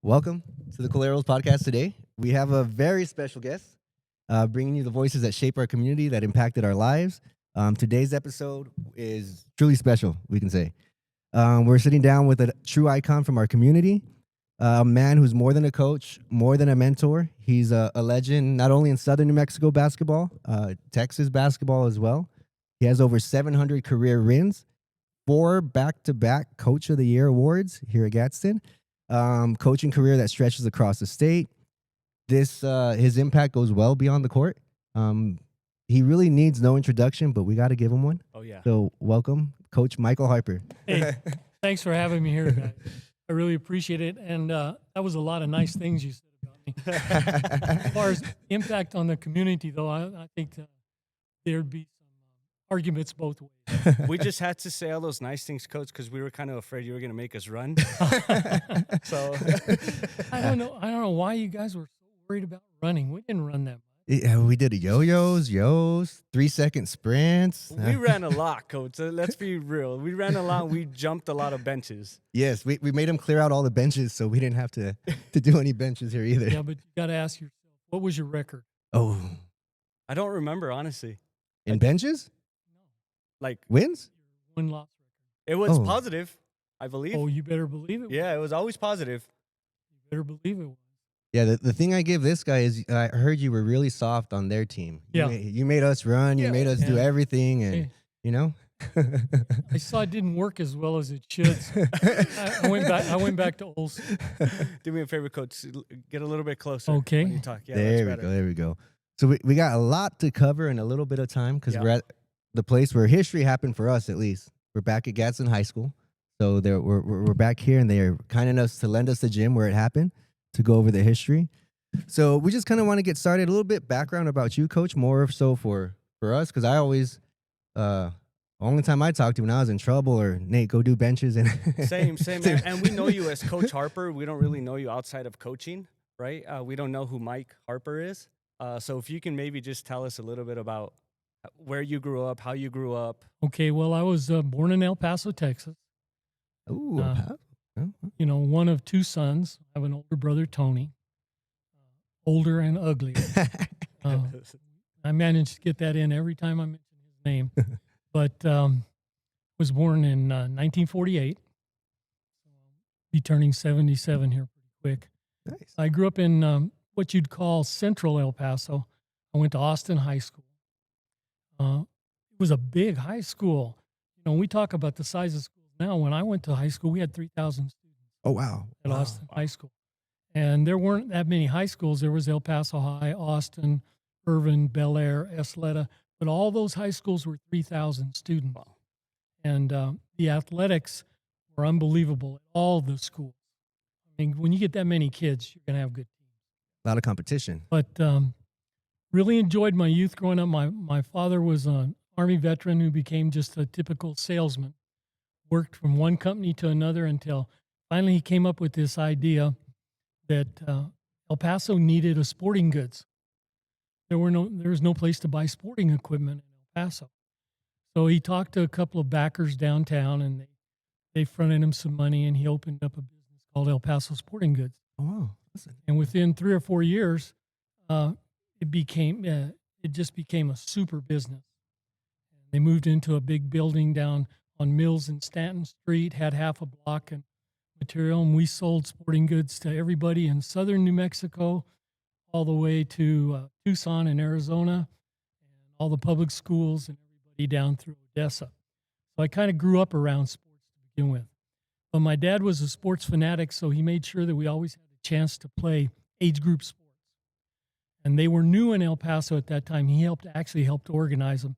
Welcome to the Coleros podcast today. We have a very special guest bringing you the voices that shape our community, that impacted our lives. Today's episode is truly special, we can say. We're sitting down with a true icon from our community, a man who's more than a coach, more than a mentor. He's a legend, not only in Southern New Mexico basketball, Texas basketball as well. He has over 700 career wins, 4 back-to-back Coach of the Year awards here at Gadsden. Coaching career that stretches across the state. His impact goes well beyond the court. He really needs no introduction, but we got to give him one. Oh, yeah. So welcome, Coach Michael Harper. Hey, thanks for having me here, guys. I really appreciate it. And that was a lot of nice things you said about me. As far as impact on the community, though, I think there'd be some arguments both ways. We just had to say all those nice things, Coach, because we were kind of afraid you were going to make us run. So I don't know why you guys were so worried about running. We didn't run that much. Yeah, we did yo-yos, 3-second sprints. we ran a lot, Coach. Let's be real. We ran a lot. We jumped a lot of benches. Yes, we made him clear out all the benches, so we didn't have to do any benches here either. Yeah, but you got to ask yourself, what was your record? Oh, I don't remember, honestly. in benches? Like, Wins? Win-loss it was Oh. positive, I believe. record. Oh, you better believe it. Yeah, it was always positive. You better believe it was. Yeah, the thing I give this guy is I heard you were really soft on their team. Yeah. You made us run. You Yeah. made us do Yeah. everything, and Hey. you know. I saw it didn't work as well as it should. So I went back to old school. Do me a favor, Coach. Get a little bit closer Okay. when you talk. Yeah, There we that's go. better. There we go. So we got a lot to cover in a little bit of time because Yeah. we're at the place where history happened for us, at least. We're back at Gadsden High School. So we're back here, and they're kind enough to lend us the gym where it happened to go over the history. So we just kind of want to get started. A little bit background about you, Coach, more so for us, because I always, only time I talked to when I was in trouble or, Nate, go do benches. And Same. And we know you as Coach Harper. We don't really know you outside of coaching, right? We don't know who Mike Harper is. So if you can maybe just tell us a little bit about where you grew up, how you grew up. Okay, well, I was born in El Paso, Texas. Ooh, You know, one of 2 sons. I have an older brother, Tony, older and ugly. I managed to get that in every time I mention his name. But was born in 1948. Be turning 77 here pretty quick. nice. I grew up in what you'd call central El Paso. I went to Austin High School. It was a big high school. You know, we talk about the size of schools now. When I went to high school, we had 3,000 students Oh, wow. at Austin High School. And there weren't that many high schools. There was El Paso High, Austin, Irvin, Bel Air, Esleta. But all those high schools were 3,000 students. Wow. And the athletics were unbelievable at all the schools. I mean, when you get that many kids, you're going to have good teams. A lot of competition. But really enjoyed my youth growing up. My father was an Army veteran who became just a typical salesman. Worked from one company to another until finally he came up with this idea that El Paso needed a sporting goods. There was no place to buy sporting equipment in El Paso. So he talked to a couple of backers downtown, and they fronted him some money, and he opened up a business called El Paso Sporting Goods. Oh, wow. Listen. And within 3 or 4 years, it just became a super business. They moved into a big building down on Mills and Stanton Street, had half a block and material, and we sold sporting goods to everybody in southern New Mexico, all the way to Tucson in Arizona, and all the public schools and everybody down through Odessa. So I kind of grew up around sports to begin with. But my dad was a sports fanatic, so he made sure that we always had a chance to play age group sports. And they were new in El Paso at that time. He actually helped organize them.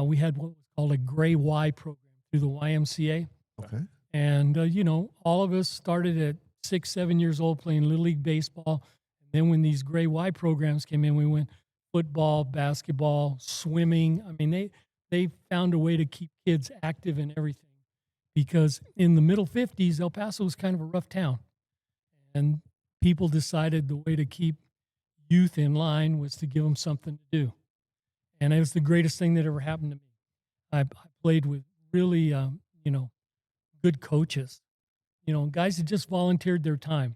We had what was called a Gray Y program through the YMCA. Okay. And, you know, all of us started at 6, 7 years old playing Little League baseball. And then when these Gray Y programs came in, we went football, basketball, swimming. I mean, they found a way to keep kids active in everything. Because in the middle 50s, El Paso was kind of a rough town. And people decided the way to keep youth in line was to give them something to do. And it was the greatest thing that ever happened to me. I played with really, good coaches. guys that just volunteered their time.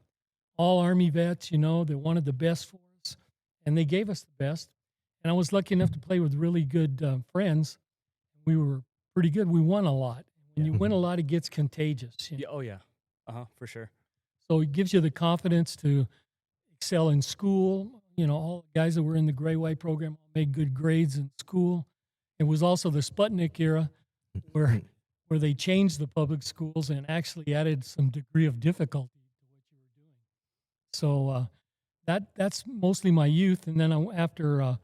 All Army vets, they wanted the best for us, and they gave us the best. And I was lucky enough to play with really good friends. We were pretty good. We won a lot. When you win a lot, it gets contagious. Yeah, oh yeah, for sure. So it gives you the confidence to excel in school. All the guys that were in the gray white program made good grades in school. It was also the Sputnik era where they changed the public schools and actually added some degree of difficulty to what you were doing. So that's mostly my youth. And then after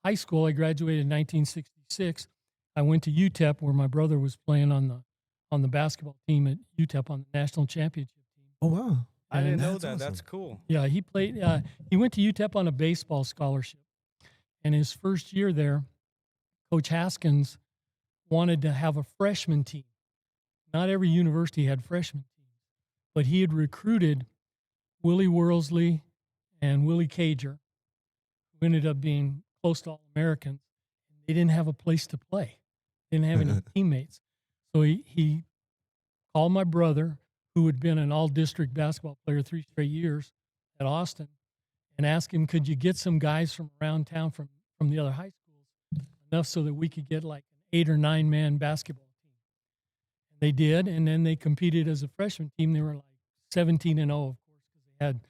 high school, I graduated in 1966. I went to UTEP where my brother was playing on the basketball team at UTEP on the national championship team. Oh, wow. I didn't know That's that. awesome. That's cool. Yeah, he played. He went to UTEP on a baseball scholarship, and his first year there, Coach Haskins wanted to have a freshman team. Not every university had freshman teams, but he had recruited Willie Worsley and Willie Cager, who ended up being close to All-Americans. They didn't have a place to play. They didn't have any teammates. So he called my brother, who had been an all-district basketball player 3 straight years at Austin, and asked him, could you get some guys from around town from the other high schools, enough so that we could get like an 8 or 9 man basketball team. And they did, and then they competed as a freshman team. They were like 17-0, of course, because they had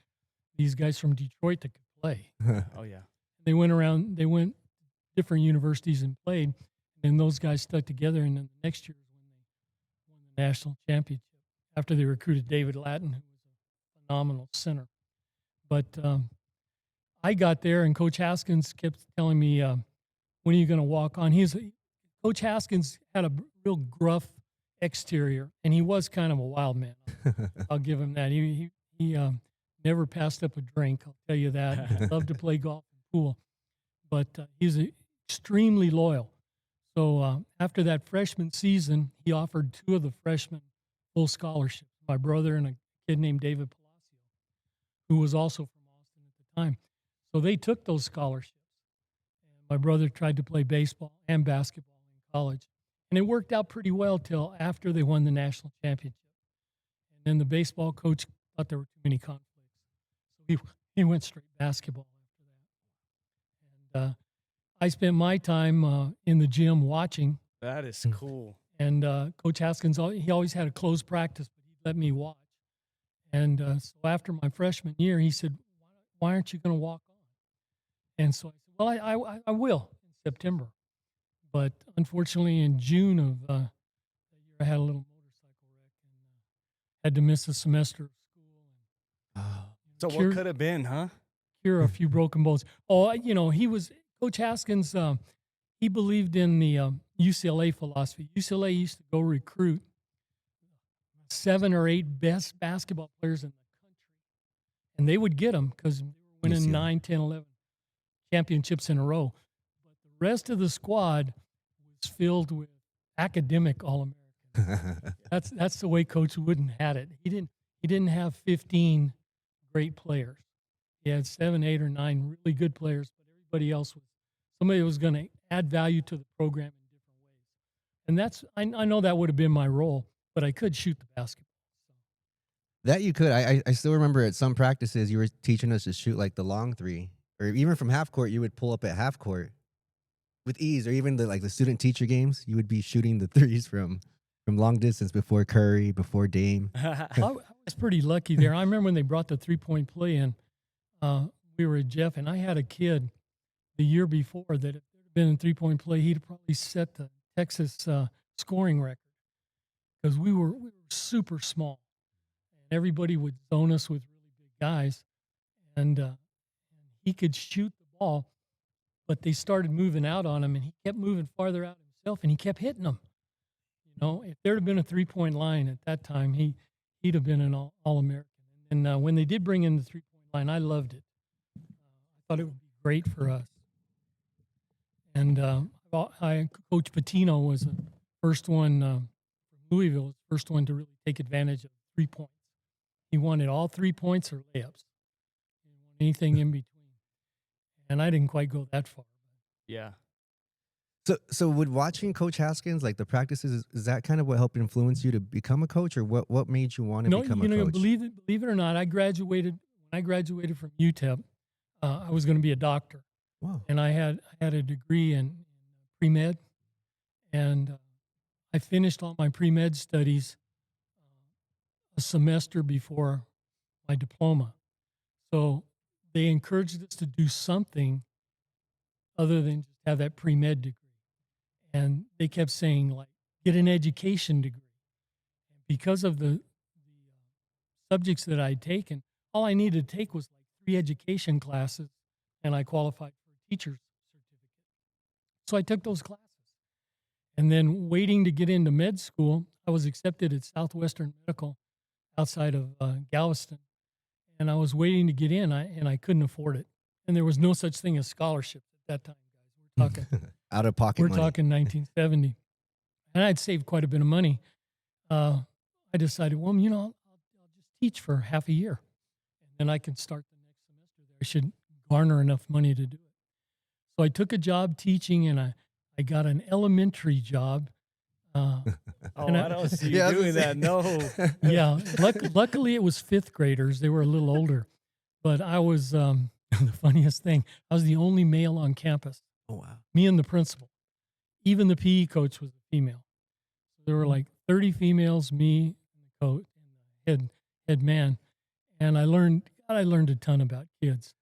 these guys from Detroit that could play. Oh yeah. They went different universities and played, and those guys stuck together, and then the next year is when they won the national championship after they recruited David Lattin, who was a phenomenal center. But I got there, and Coach Haskins kept telling me, when are you going to walk on? Coach Haskins had a real gruff exterior, and he was kind of a wild man. I'll give him that. He never passed up a drink, I'll tell you that. He loved to play golf and pool, but he's extremely loyal. So after that freshman season, he offered 2 of the freshmen full scholarships, my brother and a kid named David Palacio, who was also from Austin at the time. So they took those scholarships. And my brother tried to play baseball and basketball in college. And it worked out pretty well till after they won the national championship. And then the baseball coach thought there were too many conflicts. So he went straight basketball after that. And I spent my time in the gym watching. That is cool. And Coach Haskins, he always had a closed practice, but he'd let me watch. And so after my freshman year, he said, why aren't you going to walk on? And so I said, well, I will in September. But unfortunately, in June of that year, I had a little motorcycle wreck and had to miss a semester of school. So what could have been, huh? Cure a few broken bones. Oh, Coach Haskins, he believed in the UCLA philosophy. UCLA used to go recruit 7 or 8 best basketball players in the country. And they would get them because they were winning 9, 10, 11 championships in a row. But the rest of the squad was filled with academic All-Americans. That's the way Coach Wooden had it. He didn't have 15 great players. He had 7, 8, or 9 really good players, but everybody else was somebody who was going to add value to the program in different ways. And I know that would have been my role, but I could shoot the basketball. That you could. I still remember at some practices you were teaching us to shoot like the long 3, or even from half court, you would pull up at half court with ease, or even the student teacher games, you would be shooting the 3s from long distance before Curry, before Dame. I was pretty lucky there. I remember when they brought the 3-point play in, we were at Jeff, and I had a kid the year before that if there had been a 3-point play, he'd probably set the Texas scoring record because we were super small. And everybody would zone us with really big guys, and he could shoot the ball, but they started moving out on him, and he kept moving farther out himself, and he kept hitting them. If there had been a 3-point line at that time, he'd have been an All-American. And when they did bring in the 3-point line, I loved it. I thought it would be great for us. And Coach Patino was the first one from Louisville, was the first one to really take advantage of 3 points. He wanted all 3 points or layups. He didn't want anything in between. And I didn't quite go that far. Yeah. So would watching Coach Haskins, like the practices, is that kind of what helped influence you to become a coach, or what made you want to No, become you a know, coach? believe it or not, when I graduated from UTEP, I was going to be a doctor, Wow. and I had a degree in pre-med, and I finished all my pre-med studies a semester before my diploma. So they encouraged us to do something other than just have that pre-med degree. And they kept saying, like, get an education degree. Because of the subjects that I'd taken, all I needed to take was like 3 education classes, and I qualified for a teacher's certificate. So I took those classes. And then waiting to get into med school, I was accepted at Southwestern Medical outside of Galveston. And I was waiting to get in, and I couldn't afford it. And there was no such thing as scholarships at that time, guys. We're talking Out of pocket we're money. talking 1970. And I'd saved quite a bit of money. I decided, well, you know, I'll just teach for half a year, and then I can start the next semester there. I should garner enough money to do it. So I took a job teaching, and I got an elementary job. Oh, And I don't see you Yeah, I was doing gonna that. No. Yeah, luckily it was 5th graders. They were a little older, but I was the funniest thing. I was the only male on campus. Oh wow. Me and the principal. Even the PE coach was a female. So there were like 30 females, me, and the coach, and the head man, and I learned a ton about kids.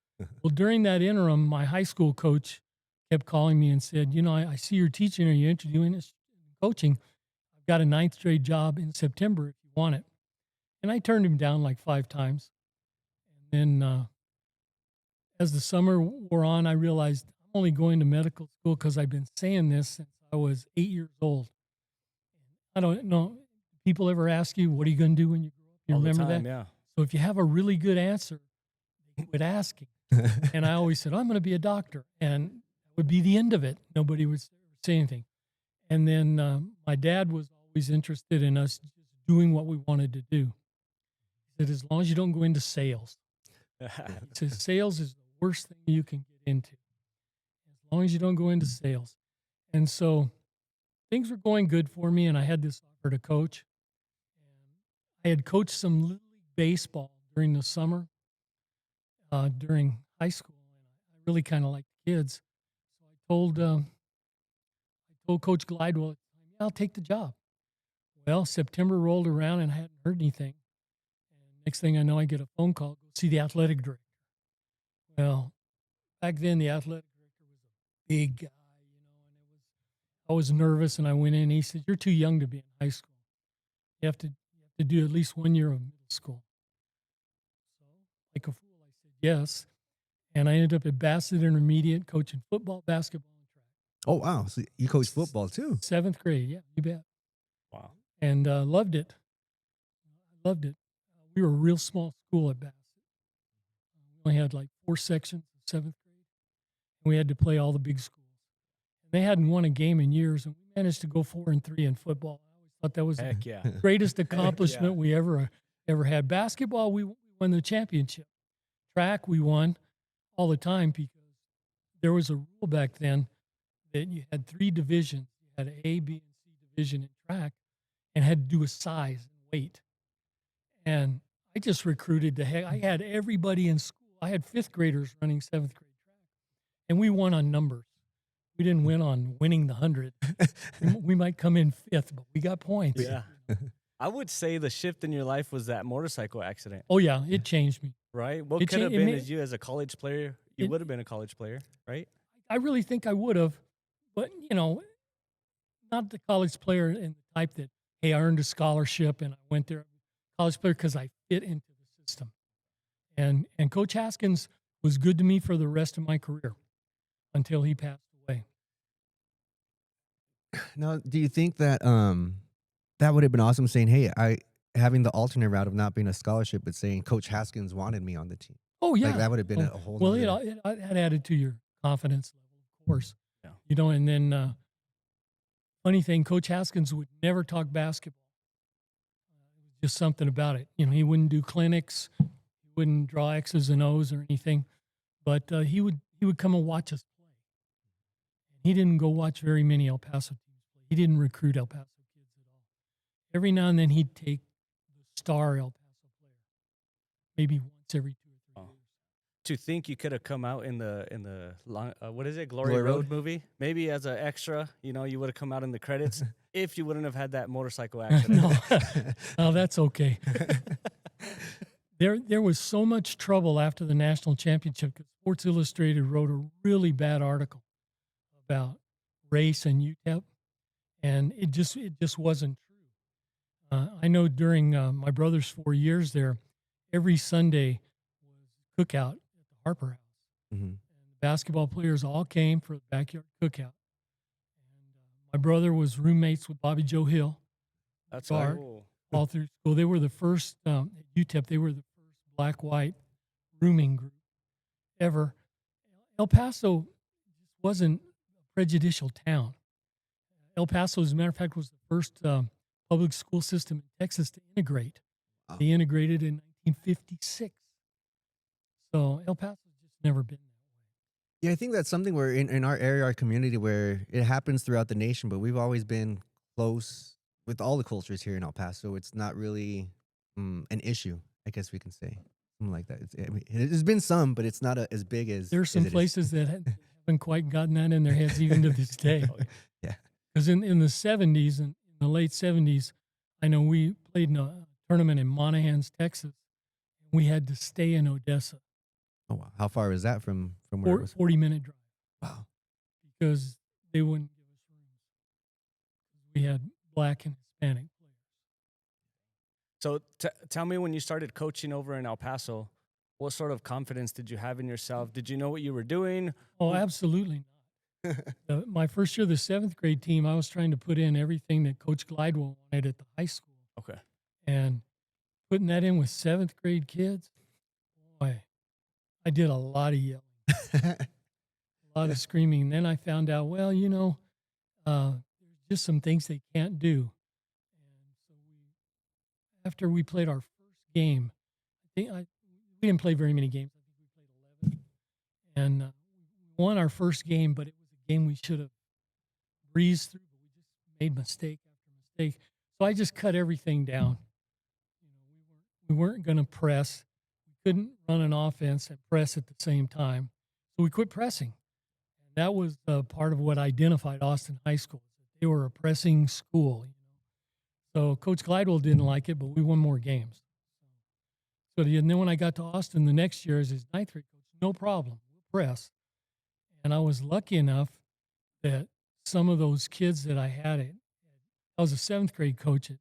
Well, during that interim, my high school coach kept calling me and said, you know, I see you're teaching. Are you interested in coaching? I've got a 9th grade job in September if you want it. And I turned him down like 5 times. And then as the summer wore on, I realized I'm only going to medical school because I've been saying this since I was 8 years old. I don't know. People ever ask you, what are you going to do when you grow up? You All the remember time, that? yeah. So if you have a really good answer, they quit asking. And I always said, I'm going to be a doctor. And that would be the end of it. Nobody would say anything. And then my dad was always interested in us just doing what we wanted to do. He said, as long as you don't go into sales. He says, sales is the worst thing you can get into. As long as you don't go into sales. And so things were going good for me, and I had this offer to coach. And I had coached some Little League baseball during the summer, during high school, and I really kind of liked the kids. So I told Coach Glidewell, yeah, I'll take the job. Well, September rolled around, and I hadn't heard anything. And next thing I know, I get a phone call, go see the athletic director. Well, back then, the athletic director was a big guy, you know, and I was nervous, and I went in, and he said, you're too young to be in high school. You have to do at least 1 year of middle school. So, like a fool, I said yes. And I ended up at Bassett Intermediate coaching football, basketball, and track. Oh wow. So you coach football too. 7th grade, yeah, you bet. Wow. And loved it. I loved it. We were a real small school at Bassett. We only had like 4 sections in 7th grade, and we had to play all the big schools. And they hadn't won a game in years, and we managed to go 4-3 in football. I always thought that was Heck the yeah. greatest accomplishment yeah. we ever had. Basketball, we won the championship. Track, we won all the time because there was a rule back then that you had 3 divisions. You had an A, B, and C division in track, and had to do a size and weight. And I just recruited the heck. I had everybody in school. I had 5th graders running 7th grade track, and we won on numbers. We didn't win on winning the 100. We might come in 5th, but we got points. Yeah. I would say the shift in your life was that motorcycle accident, Oh yeah, it changed me. right? What It could have cha- it been made- as you as a college player? You it- would have been a college player, right? I really think I would have, but you know, not the college player in the type that, hey, I earned a scholarship and I went there. College player because I fit into the system. And Coach Haskins was good to me for the rest of my career until he passed away. Now, do you think that that would have been awesome? Saying, "Hey, I having the alternate route of not being a scholarship, but saying Coach Haskins wanted me on the team." Oh yeah, Like that would have been Oh, a whole. well, nother- it added to your confidence level, of course. Yeah. You know, and then funny thing, Coach Haskins would never talk basketball. It was just something about it. You know, he wouldn't do clinics, he wouldn't draw X's and O's or anything, but he would come and watch us play. He didn't go watch very many El Paso teams play. He didn't recruit El Paso kids at all. Every now and then he'd take the star El Paso player, maybe once every 2 or 3 years. To think you could have come out in the what is it, Glory Glory Road Road? movie? Maybe as an extra, you would have come out in the credits if you wouldn't have had that motorcycle accident. No, that's okay. There was so much trouble after the national championship because Sports Illustrated wrote a really bad article about race and UTEP, and it just wasn't true. I know during my brother's 4 years there, every Sunday was cookout at the Harper House. Mm-hmm. And the basketball players all came for the backyard cookout. And my brother was roommates with Bobby Joe Hill. That's guard, cool. all through school. They were the first, at UTEP, they were the first black-white rooming group ever. El Paso wasn't a prejudicial town. El Paso, as a matter of fact, was the first public school system in Texas to integrate. Wow. They integrated in 1956. So El Paso's just never been that way. Yeah, I think that's something where in our area, our community, where it happens throughout the nation, but we've always been close with all the cultures here in El Paso. It's not really an issue, I guess we can say. Something like that. There's been some, but it's not as big as. There's some as it is. places that haven't quite gotten that in their heads even to this day. Yeah. Because in the 70s, in the late 70s, I know we played in a tournament in Monahans, Texas. We had to stay in Odessa. Oh, wow. How far is that from where it was? 40-minute drive. Wow. Because they wouldn't give us rooms. We had Black and Hispanic players. So tell me, when you started coaching over in El Paso, what sort of confidence did you have in yourself? Did you know what you were doing? Oh, absolutely not. My first year, the 7th grade team, I was trying to put in everything that Coach Glidewell wanted at the high school. Okay. And putting that in with 7th grade kids, boy, I did a lot of yelling, a lot of screaming. And then I found out, well, there's just some things they can't do. And so after we played our first game, we didn't play very many games. I think we played 11. And we won our first game, but it was a game we should have breezed through, but we just made mistake after mistake. So I just cut everything down. We weren't going to press. We couldn't run an offense and press at the same time. So we quit pressing. And that was part of what identified Austin High School. They were a pressing school. So Coach Glidewell didn't like it, but we won more games. So and then when I got to Austin the next year as his 9th grade coach, no problem, we'll press. And I was lucky enough that some of those kids that I had, I was a 7th grade coach at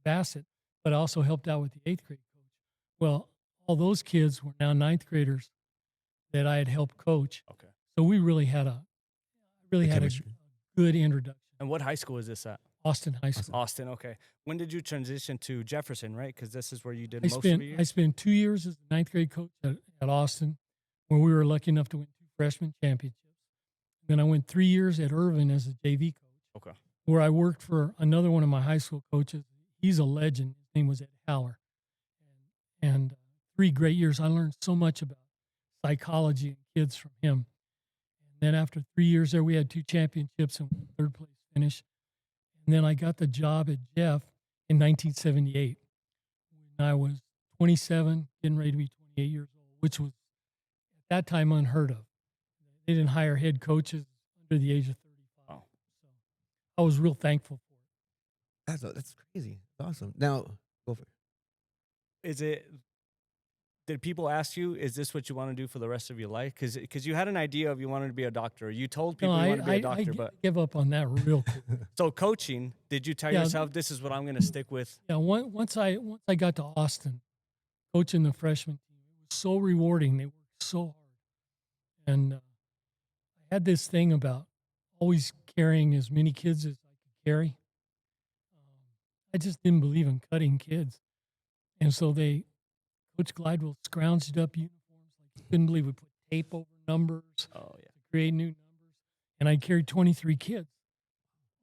Bassett, but I also helped out with the 8th grade coach. Well, all those kids were now 9th graders that I had helped coach. Okay. So we really had a good introduction. And what high school is this at? Austin High School. Austin, okay. When did you transition to Jefferson, right? Because this is where you did most of your years? I spent 2 years as the 9th grade coach at Austin, where we were lucky enough to win 2 freshman championships. Then I went 3 years at Irvin as a JV coach, Okay. where I worked for another one of my high school coaches. He's a legend. His name was Ed Haller. And 3 great years. I learned so much about psychology and kids from him. And then after 3 years there, we had 2 championships and 3rd place finish. And then I got the job at Jeff in 1978 when I was 27, getting ready to be 28 years old, which was at that time unheard of. They didn't hire head coaches under the age of 35. Wow. So I was real thankful for it. That's crazy. That's awesome. Now, go for it. Did people ask you, is this what you want to do for the rest of your life? Because you had an idea of you wanted to be a doctor. You told people you wanted to be a doctor. But give up on that real quick. so coaching, did you tell yourself, this is what I'm going to stick with? Yeah, once I got to Austin, coaching the freshman team, it was so rewarding. They worked so hard. And I had this thing about always carrying as many kids as I could carry. I just didn't believe in cutting kids. And so Coach Glidewell scrounged up uniforms like you couldn't believe. We put tape over numbers Oh, yeah. to create new numbers. And I carried 23 kids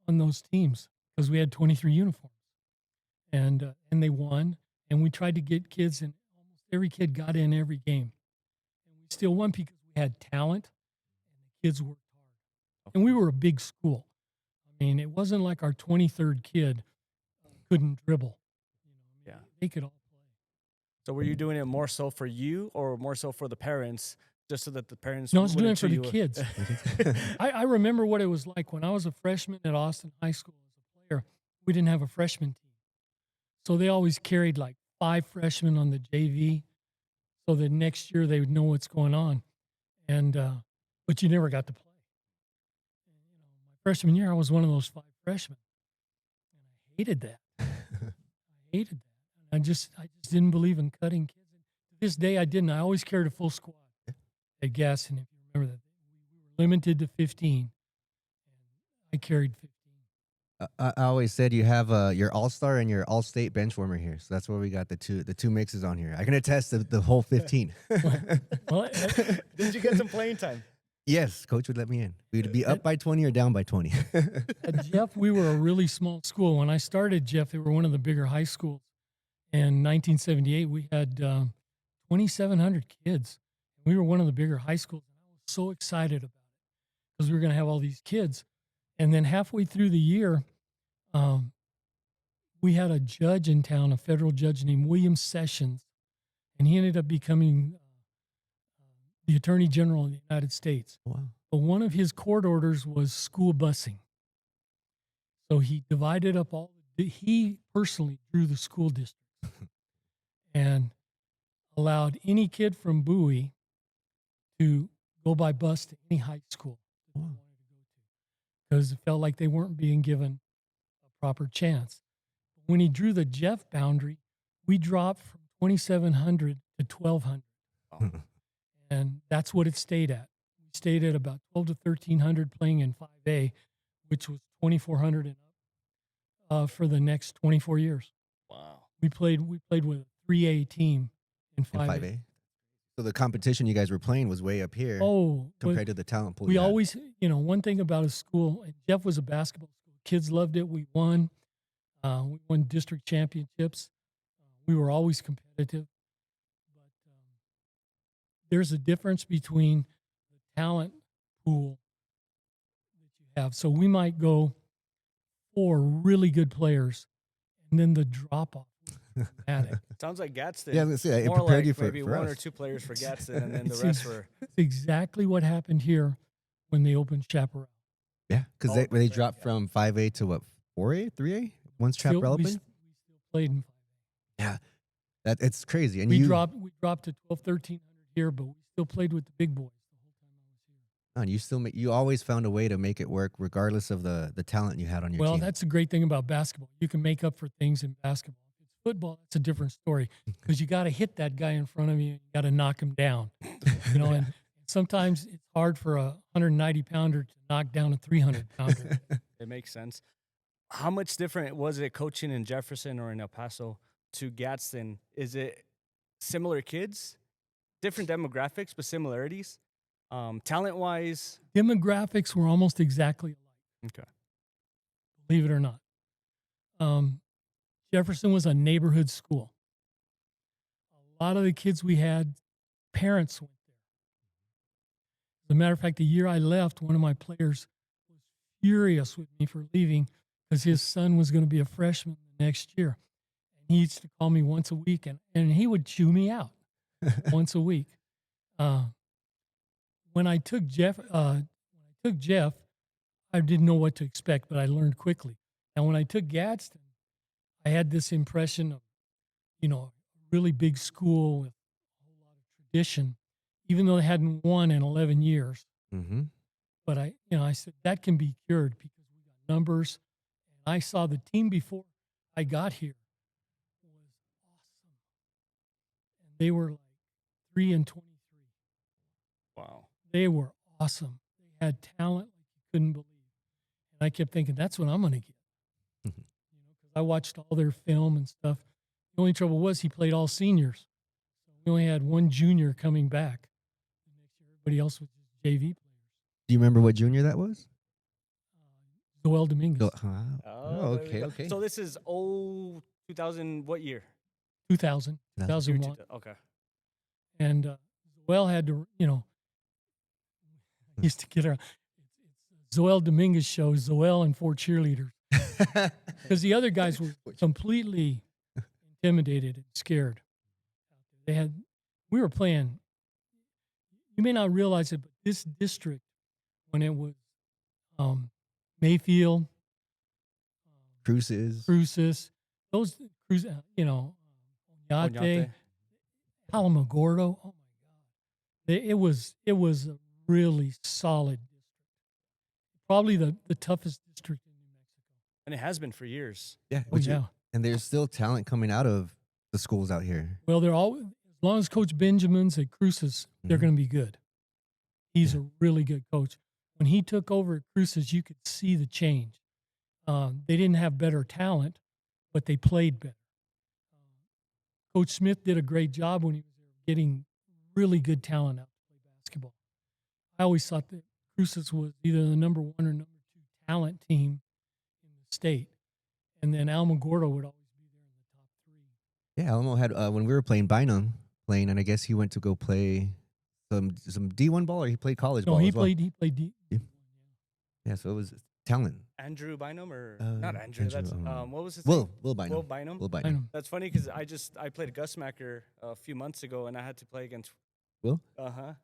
on those teams because we had 23 uniforms. And they won. And we tried to get kids, and almost every kid got in every game. And we still won because we had talent and the kids worked hard. And we were a big school. I mean, it wasn't like our 23rd kid couldn't dribble. Yeah. They could all play. So were you doing it more so for you or more so for the parents, just so that the parents? No, I was doing it wouldn't for chew the you kids. I remember what it was like when I was a freshman at Austin High School as a player. We didn't have a freshman team. So they always carried like 5 freshmen on the JV so that next year they would know what's going on. And but you never got to play. And, my freshman year, I was one of those 5 freshmen. And I hated that. I hated that. And I just didn't believe in cutting kids. And to this day, I didn't. I always carried a full squad at Gadsden, if you remember that. We were limited to 15. And I carried 15. I always said you have your all-star and your all-state bench warmer here, so that's where we got the two mixes on here. I can attest to the whole 15. Well, Did you get some playing time? Yes, coach would let me in. We'd be up by 20 or down by 20. At Jeff, we were a really small school. When I started Jeff, they were one of the bigger high schools. In 1978, we had 2,700 kids. We were one of the bigger high schools. And I was so excited about it because we were going to have all these kids. And then halfway through the year, we had a judge in town, a federal judge named William Sessions, and he ended up becoming the Attorney General of the United States. Wow. But one of his court orders was school busing. So he divided up he personally drew the school districts and allowed any kid from Bowie to go by bus to any high school that they wanted to go to, because it felt like they weren't being given a proper chance. When he drew the Jeff boundary, we dropped from 2,700 to 1,200. Oh. And that's what it stayed at. We stayed at about 12 to 1,300 playing in 5A, which was 2,400 and up for the next 24 years. Wow. We played with a 3A team in 5A. In 5A. So the competition you guys were playing was way up here compared to the talent pool. We you had. always, one thing about a school, and Jeff was a basketball school. Kids loved it. We won. We won district championships. We were always competitive. But there's a difference between the talent pool that you have. So we might go 4 really good players, and then the drop-off is dramatic. Sounds like Gatston. Yeah, I was gonna say, it More prepared like you for maybe for 1 us. or 2 players for Gadsden, and then the It's rest were. It's exactly what happened here when they opened Chaparral. Yeah, because Oh, they yeah. dropped from 5A to what, 4A, 3A? Once Chaparral We opened? still played in 5A. Yeah, it's crazy. And We you dropped to 12, 1,300 here, but we still played with the big boys the whole time I was here. and you always found a way to make it work, regardless of the talent you had on your Well, team. that's the great thing about basketball. You can make up for things in basketball. If it's football, it's a different story because you got to hit that guy in front of you. You got to knock him down. And sometimes it's hard for a 190-pounder to knock down a 300-pounder. It makes sense. How much different was it coaching in Jefferson or in El Paso to Gadsden? Is it similar kids, different demographics, but similarities? Talent-wise? Demographics were almost exactly alike. Okay. Believe it or not. Jefferson was a neighborhood school. A lot of the kids we had, parents went there. As a matter of fact, the year I left, one of my players was furious with me for leaving because his son was going to be a freshman the next year. And he used to call me once a week, and he would chew me out once a week. When I took Jeff, I didn't know what to expect, but I learned quickly. And when I took Gadsden, I had this impression of, a really big school with a whole lot of tradition, even though they hadn't won in 11 years. Mm-hmm. But I said that can be cured because we got numbers. And I saw the team before I got here was awesome. And they were like 3-23. Wow. They were awesome. They had talent like you couldn't believe. And I kept thinking, that's what I'm going to get. Mhm. Because I watched all their film and stuff. The only trouble was he played all seniors. So we only had one junior coming back. The next year, everybody else was just JV players. Do you remember what junior that was? Zoel Dominguez, Oh, there we okay, go. okay. So this is 2000, what year? 2000, 2000. 2001. Okay. And Zoel had to, used to get her. Zoel Dominguez show, Zoel and 4 cheerleaders, because the other guys were completely intimidated and scared. They had, we were playing. You may not realize it, but this district, when it was Mayfield, Cruises. those Cruces, Oñate, Oñate. Alamogordo. Oh my God, it was a really solid district. Probably the toughest district in New Mexico. And it has been for years. Yeah. Oh, yeah. And there's still talent coming out of the schools out here. Well, they're all, as long as Coach Benjamin's at Cruces, they're Mhm. going to be good. He's a really good coach. When he took over at Cruces, you could see the change. They didn't have better talent, but they played better. Coach Smith did a great job when he was there, getting really good talent out to play basketball. I always thought that Cruces was either the number 1 or number 2 talent team in the state, and then Alamogordo would always be there in the top 3. Yeah, Alamo had when we were playing Bynum, and I guess he went to go play some D1 ball, or he played college No, ball. he as well. played D. Yeah. Yeah, so it was talent. Andrew Bynum or not Andrew? Andrew, That's what was his Will name? Bynum. Will Bynum. Will I Bynum. know. That's funny because I played Gus Macker a few months ago and I had to play against Will?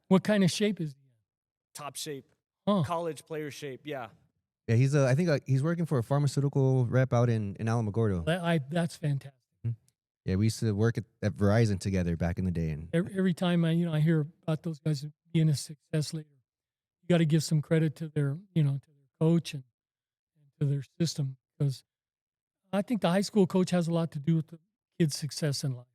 What kind of shape is he top shape, in? Huh. college player shape. Yeah. Yeah, he's I think he's working for a pharmaceutical rep out in Alamogordo. That's fantastic. Yeah, we used to work at Verizon together back in the day, and Every time I hear about those guys being a success later, you got to give some credit to their to their coach and to their system, because I think the high school coach has a lot to do with the kid's success in life.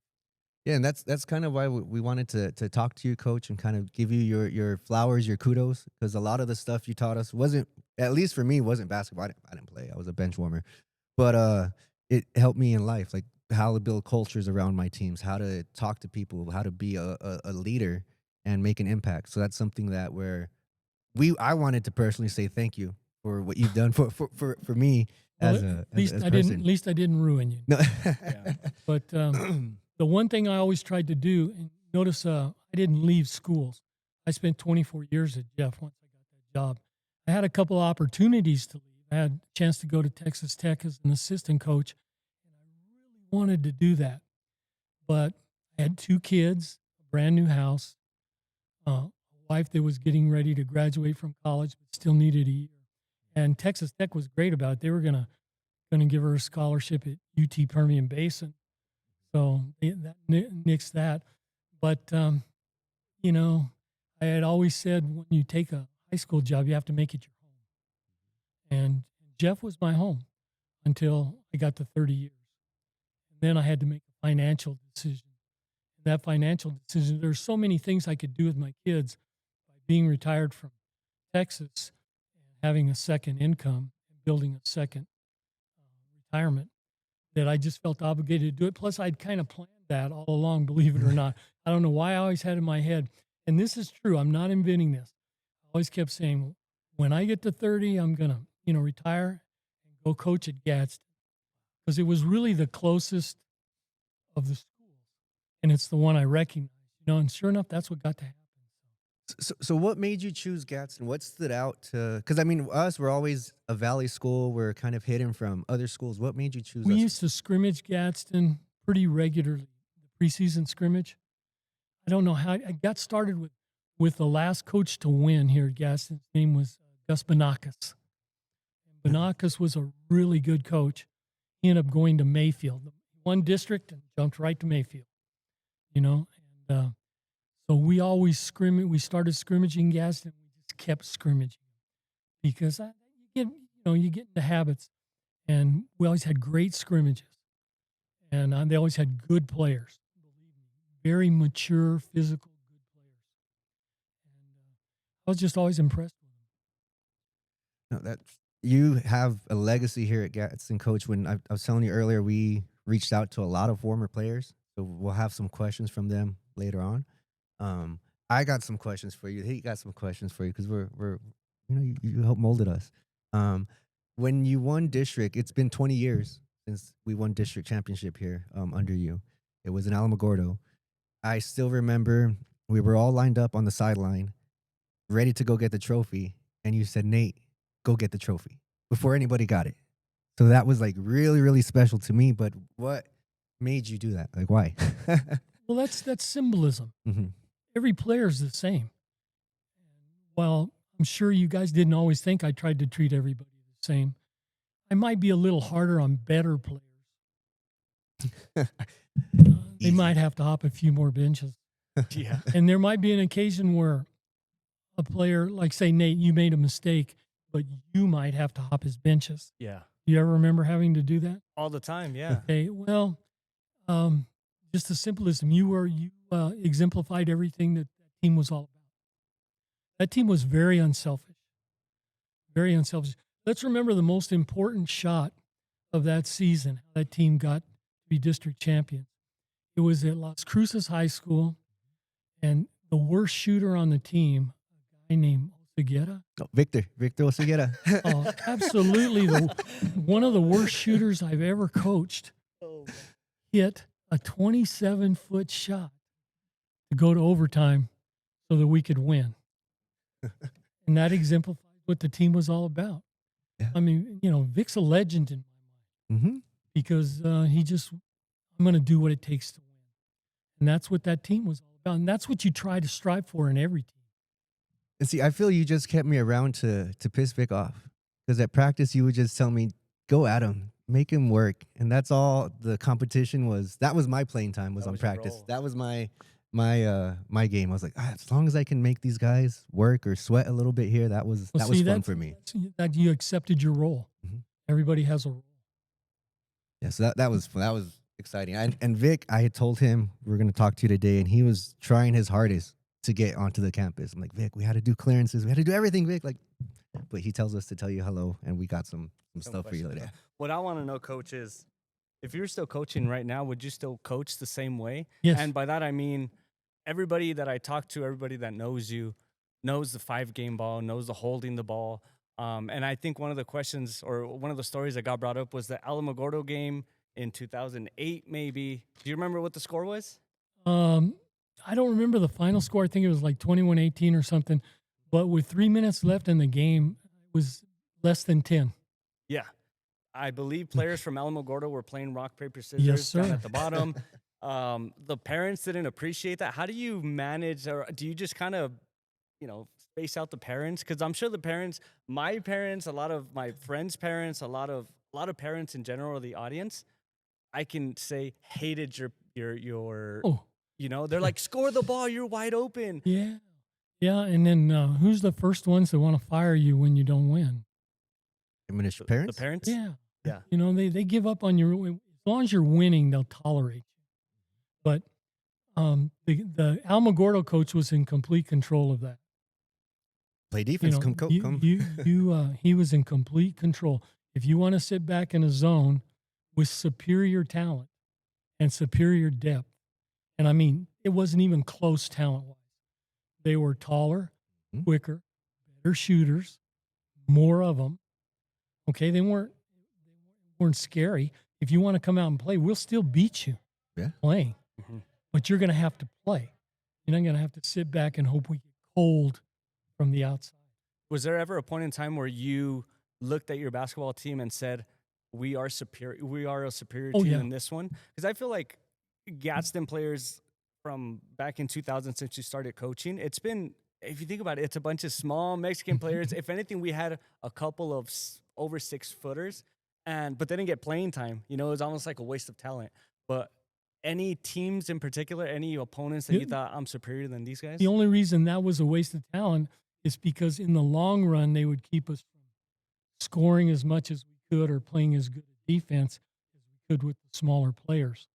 yeah, and that's kind of why we wanted to talk to you, Coach, and kind of give you your flowers, your kudos, because a lot of the stuff you taught us wasn't, at least for me, wasn't basketball. I didn't play. I was a bench warmer, but it helped me in life, like how to build cultures around my teams, how to talk to people, how to be a leader and make an impact. So that's something that I wanted to personally say thank you for what you've done for me Well, as a at least as I didn't. person. At least I didn't ruin you. No. Yeah. But the one thing I always tried to do, and notice I didn't leave schools. I spent 24 years at Jeff once I got that job. I had a couple of opportunities to leave. I had a chance to go to Texas Tech as an assistant coach, and I really wanted to do that. But I had 2 kids, a brand new house, a wife that was getting ready to graduate from college but still needed a year. And Texas Tech was great about it. They were gonna give her a scholarship at UT Permian Basin. So that nixed that. But, I had always said when you take a high school job, you have to make it your home. And Jeff was my home until I got to 30 years. And then I had to make a financial decision. And that financial decision, there's so many things I could do with my kids by being retired from Texas and having a second income and building a second retirement, that I just felt obligated to do it. Plus, I'd kind of planned that all along, believe it or not. I don't know why I always had in my head, and this is true, I'm not inventing this. I always kept saying, when I get to 30, I'm going to, retire and go coach at Gadsden, because it was really the closest of the schools, and it's the one I recognized, and sure enough, that's what got to happen. So what made you choose Gadsden? What stood out to? Because I mean, we're always a Valley school. We're kind of hidden from other schools. What made you choose? We us? used to scrimmage Gadsden pretty regularly, the preseason scrimmage. I don't know how I got started with the last coach to win here at Gadsden. His name was Gus Banakis. And Banakis was a really good coach. He ended up going to Mayfield, one district, and jumped right to Mayfield. And so we always scrimmage. We started scrimmaging Gadsden. We just kept scrimmaging because you get into habits, and we always had great scrimmages, and they always had good players. Believe me, very mature, physical, good players, and I was just always impressed with them. No, that you have a legacy here at Gadsden, Coach. When I was telling you earlier, we reached out to a lot of former players, so we'll have some questions from them later on. I got some questions for you. He got some questions for you because we're you helped molded us. When you won district, it's been 20 years since we won district championship here under you. It was in Alamogordo. I still remember we were all lined up on the sideline, ready to go get the trophy, and you said, "Nate, go get the trophy before anybody got it. So that was like really, really special to me. But what made you do that? Like, why? Well, that's symbolism. Hmm. Every player is the same. While I'm sure you guys didn't always think I tried to treat everybody the same, I might be a little harder on better players. They Easy. might have to hop a few more benches. Yeah. And there might be an occasion where a player, like say, Nate, you made a mistake, but you might have to hop his benches. Yeah. You ever remember having to do that? All the time. Yeah. Okay, well, just the symbolism. You exemplified everything that team was all about. That team was very unselfish. Very unselfish. Let's remember the most important shot of that season, how that team got to be district champions. It was at Las Cruces High School, and the worst shooter on the team, a guy named Oseguera. Oh, Victor Oseguera. Oh, absolutely. One of the worst shooters I've ever coached hit a 27-foot shot to go to overtime so that we could win. And that exemplified what the team was all about. Yeah. I mean, Vic's a legend in my mind Mm-hmm. because I'm going to do what it takes to win. And that's what that team was all about. And that's what you try to strive for in every team. And see, I feel you just kept me around to piss Vic off, because at practice you would just tell me, go at him, make him work, and that's all the competition was. That was my playing time, was That on was your practice. role. That was my game. I was like, as long as I can make these guys work or sweat a little bit here, that was fun for me. That you accepted your role. Mhm. Everybody has a role. Yeah, so that was exciting. And Vic, I had told him we were going to talk to you today, and he was trying his hardest to get onto the campus. I'm like, Vic, we had to do clearances, we had to do everything, Vic. Like, but he tells us to tell you hello, and we got some stuff for you questions. today. What I want to know, Coach, is if you're still coaching right now, would you still coach the same way? Yes. And by that, I mean, everybody that I talk to, everybody that knows you, knows the 5-game ball, knows the holding the ball. And I think one of the questions or one of the stories that got brought up was the Alamogordo game in 2008, maybe. Do you remember what the score was? I don't remember the final score. I think it was like 21-18 or something. But with 3 minutes left in the game, it was less than 10. Yeah. I believe players from Alamogordo were playing rock, paper, scissors Yes, down sir. at the bottom. The parents didn't appreciate that. How do you manage, or do you just kind of, space out the parents? Because I'm sure the parents, my parents, a lot of my friends' parents, a lot of parents in general, or the audience, I can say hated your Oh, they're like, score the ball, you're wide open. yeah. Yeah, and then who's the first ones that want to fire you when you don't win? Administrative parents? The parents? Yeah. Yeah. They give up on you. As long as you're winning, they'll tolerate you. But the Alamogordo coach was in complete control of that. Play defense. Come. He was in complete control. If you want to sit back in a zone with superior talent and superior depth, and I mean, it wasn't even close talent-wise. They were taller, quicker, better shooters, more of them. Okay, they weren't scary. If you want to come out and play, we'll still beat you playing. Mm-hmm. But you're going to have to play. You're not going to have to sit back and hope we get cold from the outside. Was there ever a point in time where you looked at your basketball team and said, we are superior, we are a superior team in this one? Because I feel like Gadsden players from back in 2000, since you started coaching, it's been, if you think about it, it's a bunch of small Mexican players. If anything, we had a couple of over 6-footers, but they didn't get playing time. It was almost like a waste of talent. But any teams in particular, any opponents that you thought, I'm superior than these guys? The only reason that was a waste of talent is because in the long run, they would keep us from scoring as much as we could or playing as good a defense as we could with the smaller players.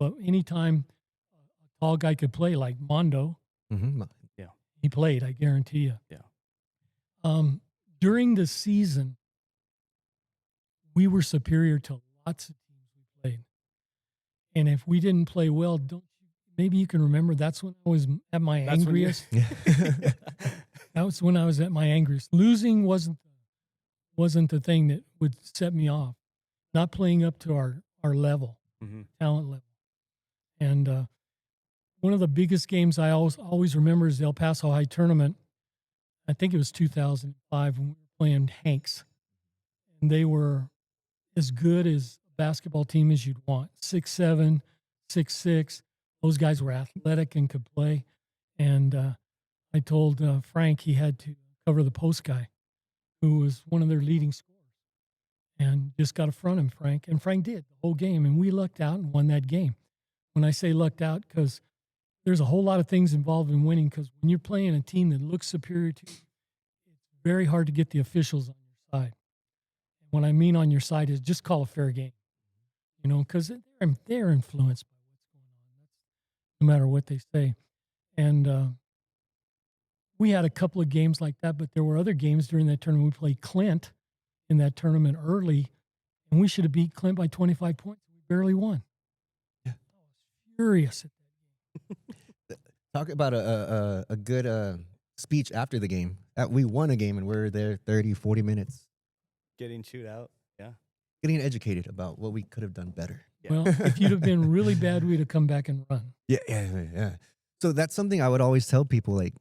But anytime a tall guy could play, like Mondo, he played, I guarantee you. Yeah. During the season, we were superior to lots of teams we played. And if we didn't play well, maybe you can remember, that's when I was at my angriest. That was when I was at my angriest. Losing wasn't the thing that would set me off. Not playing up to our level, talent level. And one of the biggest games I always remember is the El Paso High tournament. I think it was 2005 when we were playing Hanks. And they were as good as a basketball team as you'd want. 6'7", 6'6". Those guys were athletic and could play. And I told Frank he had to cover the post guy, who was one of their leading scorers. And just got to front him, Frank. And Frank did the whole game. And we lucked out and won that game. When I say lucked out, because there's a whole lot of things involved in winning, because when you're playing a team that looks superior to you, it's very hard to get the officials on your side. And what I mean on your side is just call a fair game, because they're influenced by what's going on. That's no matter what they say. And we had a couple of games like that, but there were other games during that tournament. We played Clint in that tournament early, and we should have beat Clint by 25 points. We barely won. Yeah. I was furious at that. Talk about a good speech after the game. We won a game and we're there 30, 40 minutes. Getting chewed out. Yeah. Getting educated about what we could have done better. Yeah. Well, if you'd have been really bad, we'd have come back and run. Yeah. So that's something I would always tell people. Like,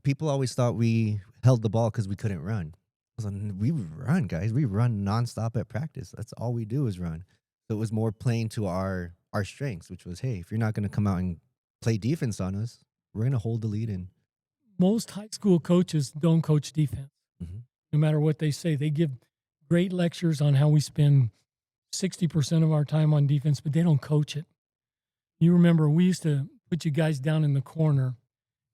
people always thought we held the ball because we couldn't run. I was like, we run, guys. We run nonstop at practice. That's all we do is run. So it was more playing to our strengths, which was, hey, if you're not going to come out and play defense on us, we're going to hold the lead. And most high school coaches don't coach defense. Mhm. No matter what they say. They give great lectures on how we spend 60% of our time on defense, but they don't coach it. You remember we used to put you guys down in the corner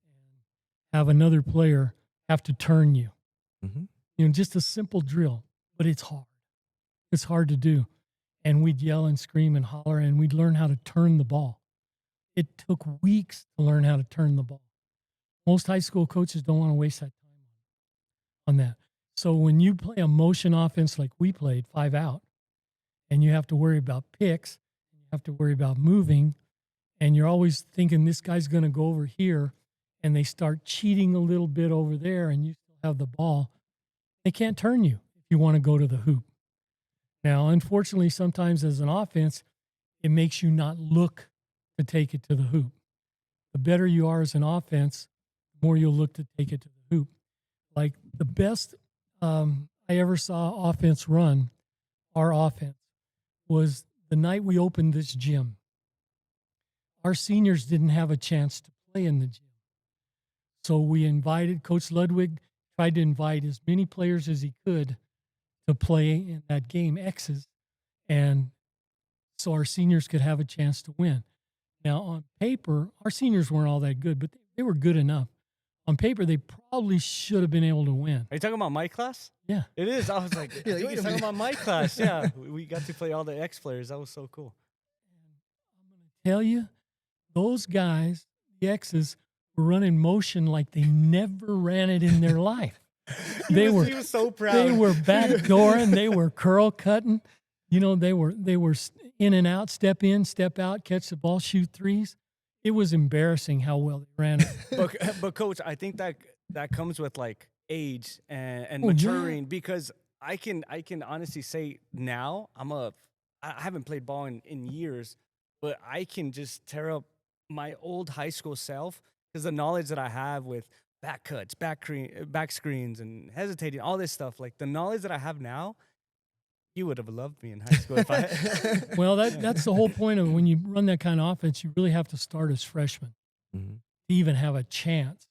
and have another player have to turn you. Mhm. Just a simple drill, but it's hard. It's hard to do. And we'd yell and scream and holler, and we'd learn how to turn the ball. It took weeks to learn how to turn the ball. Most high school coaches don't want to waste that time on that. So when you play a motion offense like we played, 5 out, and you have to worry about picks, you have to worry about moving, and you're always thinking this guy's going to go over here, and they start cheating a little bit over there, and you still have the ball, they can't turn you if you want to go to the hoop. Now, unfortunately, sometimes as an offense, it makes you not look to take it to the hoop. The better you are as an offense, the more you'll look to take it to the hoop. Like the best I ever saw offense run, our offense, was the night we opened this gym. Our seniors didn't have a chance to play in the gym. So we invited, Coach Ludwig tried to invite as many players as he could to play in that game, X's, and so our seniors could have a chance to win. Now, on paper, our seniors weren't all that good, but they were good enough. On paper, they probably should have been able to win. Are you talking about my class? Yeah. It is. I was like, Yeah, you're talking about my class. Yeah. We got to play all the X players. That was so cool. I'm going to tell you, those guys, the X's, were running motion like they never ran it in their life. He was so proud. They were backdooring. They were curl cutting. They were in and out, step in, step out, catch the ball, shoot threes. It was embarrassing how well they ran it. But Coach, I think that comes with like age and Oh, yeah. maturing, because I can honestly say now I haven't played ball in years, but I can just tear up my old high school self because the knowledge that I have with back cuts, back screens, and hesitating, all this stuff, like the knowledge that I have now. You would have loved me in high school if I. Well, that's the whole point of when you run that kind of offense. You really have to start as freshmen Mhm. to even have a chance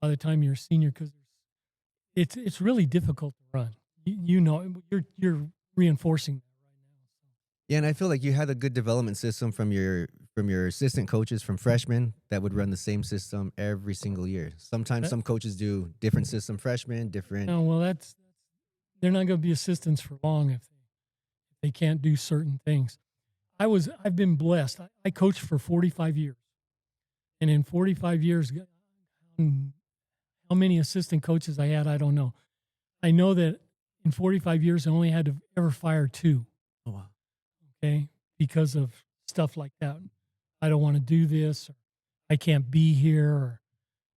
by the time you're a senior, because it's really difficult to run. You're reinforcing that right now. Yeah, and I feel like you had a good development system from your assistant coaches from freshmen that would run the same system every single year. Sometimes some coaches do different system freshmen, different. No, well, they're not going to be assistants for long if they can't do certain things. I've been blessed. I coached for 45 years. And in 45 years, how many assistant coaches I had, I don't know. I know that in 45 years, I only had to ever fire 2. Oh, wow. Okay? Because of stuff like that. I don't want to do this, or I can't be here, or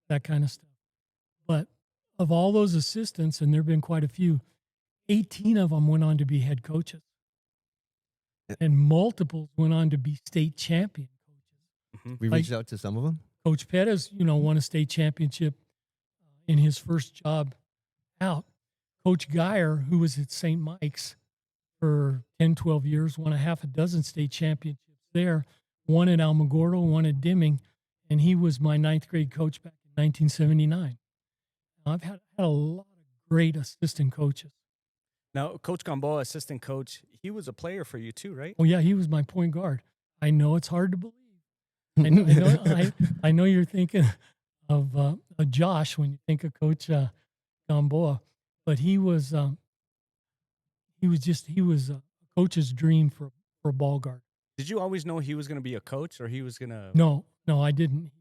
that kind of stuff. But of all those assistants, and there have been quite a few, 18 of them went on to be head coaches. And multiples went on to be state champion coaches. We reached out to some of them. Coach Pettis, won a state championship in his first job out. Coach Geyer, who was at St. Mike's for 10, 12 years, won a half a dozen state championships there, one at Alamogordo, one at Deming, and he was my ninth grade coach back in 1979. I've had a lot of great assistant coaches. Now, Coach Gamboa, assistant coach, he was a player for you too, right? Oh yeah, he was my point guard. I know it's hard to believe. I know you're thinking of Josh when you think of Coach Gamboa, but he was a coach's dream for a ball guard. Did you always know he was going to be a coach, or he was going to? No, I didn't.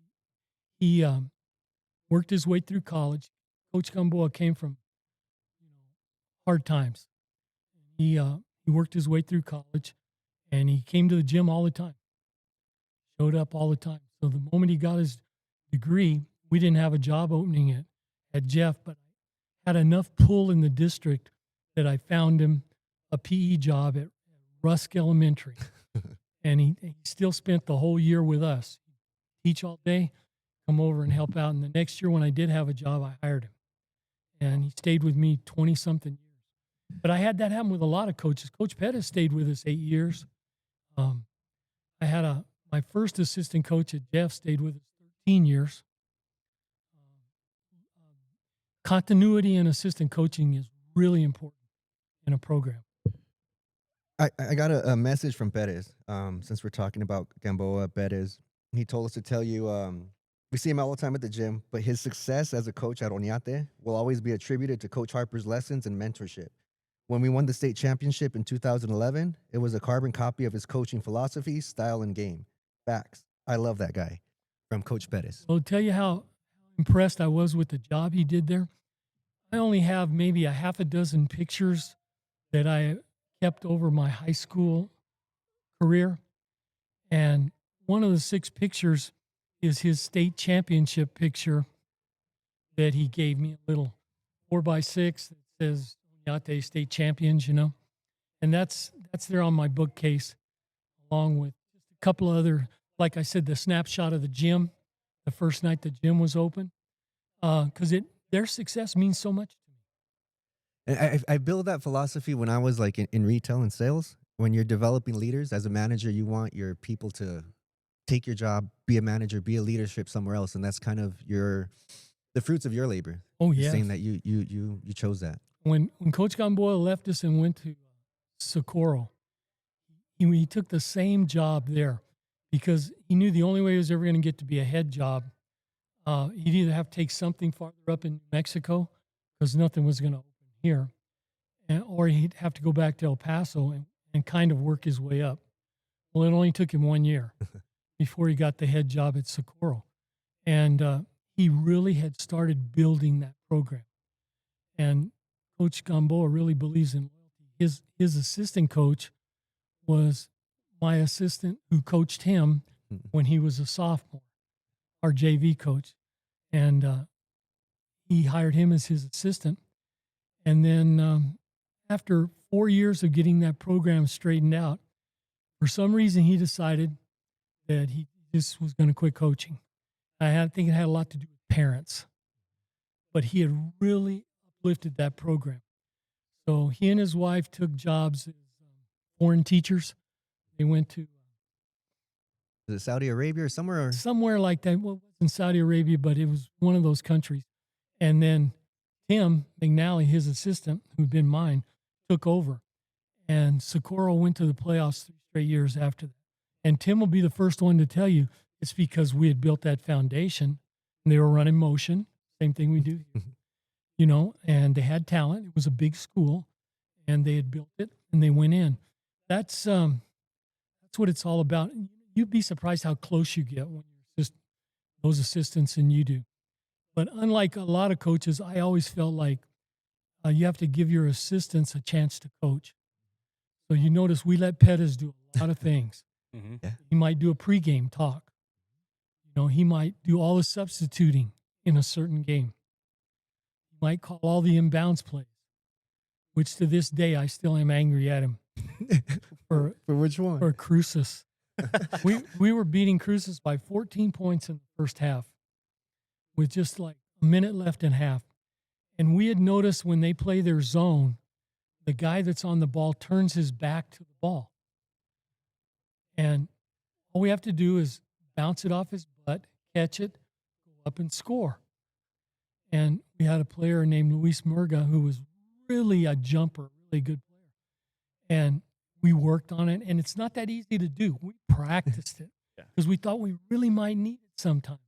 He worked his way through college. Coach Gamboa came from hard times. He worked his way through college, and he came to the gym all the time. Showed up all the time. So the moment he got his degree, we didn't have a job opening at Jeff, but I had enough pull in the district that I found him a PE job at Rusk Elementary. And he still spent the whole year with us. Teach all day, come over and help out. And the next year when I did have a job, I hired him. And he stayed with me 20-something years. But I had that happen with a lot of coaches. Coach Pettis stayed with us 8 years. I had my first assistant coach at Jeff stayed with us 13 years. Continuity in assistant coaching is really important in a program. I got a message from Perez. Since we're talking about Gamboa, Perez, he told us to tell you, we see him all the time at the gym, but his success as a coach at Oñate will always be attributed to Coach Harper's lessons and mentorship. When we won the state championship in 2011, it was a carbon copy of his coaching philosophy, style, and game. Facts. I love that guy. From Coach Perez. I'll tell you how impressed I was with the job he did there. I only have maybe a half a dozen pictures that I kept over my high school career. And one of the 6 pictures is his state championship picture that he gave me, a little 4x6 that says Oñate State Champions, And that's there on my bookcase, along with just a couple of other, like I said, the snapshot of the gym, the first night the gym was open, because their success means so much to me. And I built that philosophy when I was like in retail and sales. When you're developing leaders as a manager, you want your people to take your job, be a manager, be a leadership somewhere else, and that's kind of the fruits of your labor. Oh yeah, saying that you chose that. When Coach Gamboa left us and went to Socorro, he took the same job there because he knew the only way he was ever going to get to be a head job, he'd either have to take something farther up in New Mexico because nothing was going to open here, or he'd have to go back to El Paso and kind of work his way up. Well, it only took him 1 year before he got the head job at Socorro. And he really had started building that program. And Coach Gamboa really believes in loyalty. His assistant coach was my assistant who coached him when he was a sophomore, our JV coach. And he hired him as his assistant. And then after 4 years of getting that program straightened out, for some reason he decided that he just was going to quit coaching. I think it had a lot to do with parents. But he had really uplifted that program. So he and his wife took jobs as foreign teachers. They went to Is it Saudi Arabia or somewhere? somewhere like that. Well, it wasn't Saudi Arabia, but it was one of those countries. And then Tim McNally, his assistant, who'd been mine, took over. And Socorro went to the playoffs 3 straight years after that. And Tim will be the first one to tell you it's because we had built that foundation and they were running motion, same thing we do here, and they had talent. It was a big school and they had built it and they went in. That's what it's all about. You'd be surprised how close you get when you're just those assistants and you do. But unlike a lot of coaches, I always felt like you have to give your assistants a chance to coach. So you notice we let Pettis do a lot of things. Mm-hmm. Yeah. He might do a pregame talk. He might do all the substituting in a certain game. He might call all the inbounds plays, which to this day I still am angry at him. For which one? For Cruces. we were beating Cruces by 14 points in the first half with just like a minute left in half. And we had noticed when they play their zone, the guy that's on the ball turns his back to the ball. And all we have to do is bounce it off his butt, catch it, go up and score. And we had a player named Luis Murga who was really a jumper, really good player. And we worked on it, and it's not that easy to do. We practiced it because we thought we really might need it sometime.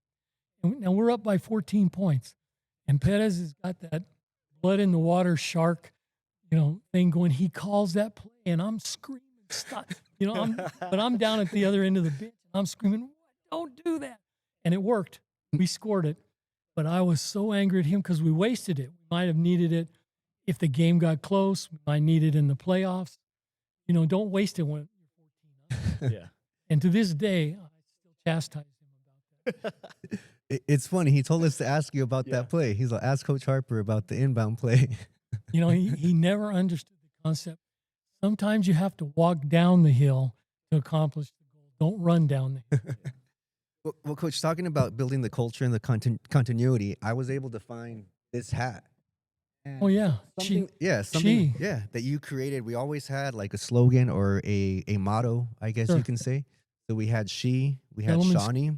And now we're up by 14 points, and Perez has got that blood in the water shark, thing going. He calls that play, and I'm screaming, stop! But I'm down at the other end of the bench, and I'm screaming, don't do that! And it worked. We scored it, but I was so angry at him because we wasted it. We might have needed it if the game got close. We might need it in the playoffs. Don't waste it when you're 14. Yeah. And to this day, I still chastise him about that. It's funny. He told us to ask you about that play. He's like, ask Coach Harper about the inbound play. He never understood the concept. Sometimes you have to walk down the hill to accomplish the goal. Don't run down the hill. Well, Coach, talking about building the culture and the continuity, I was able to find this hat. Oh, yeah. Something that you created. We always had like a slogan or a motto, I guess you can say. So we had we had Shawnee.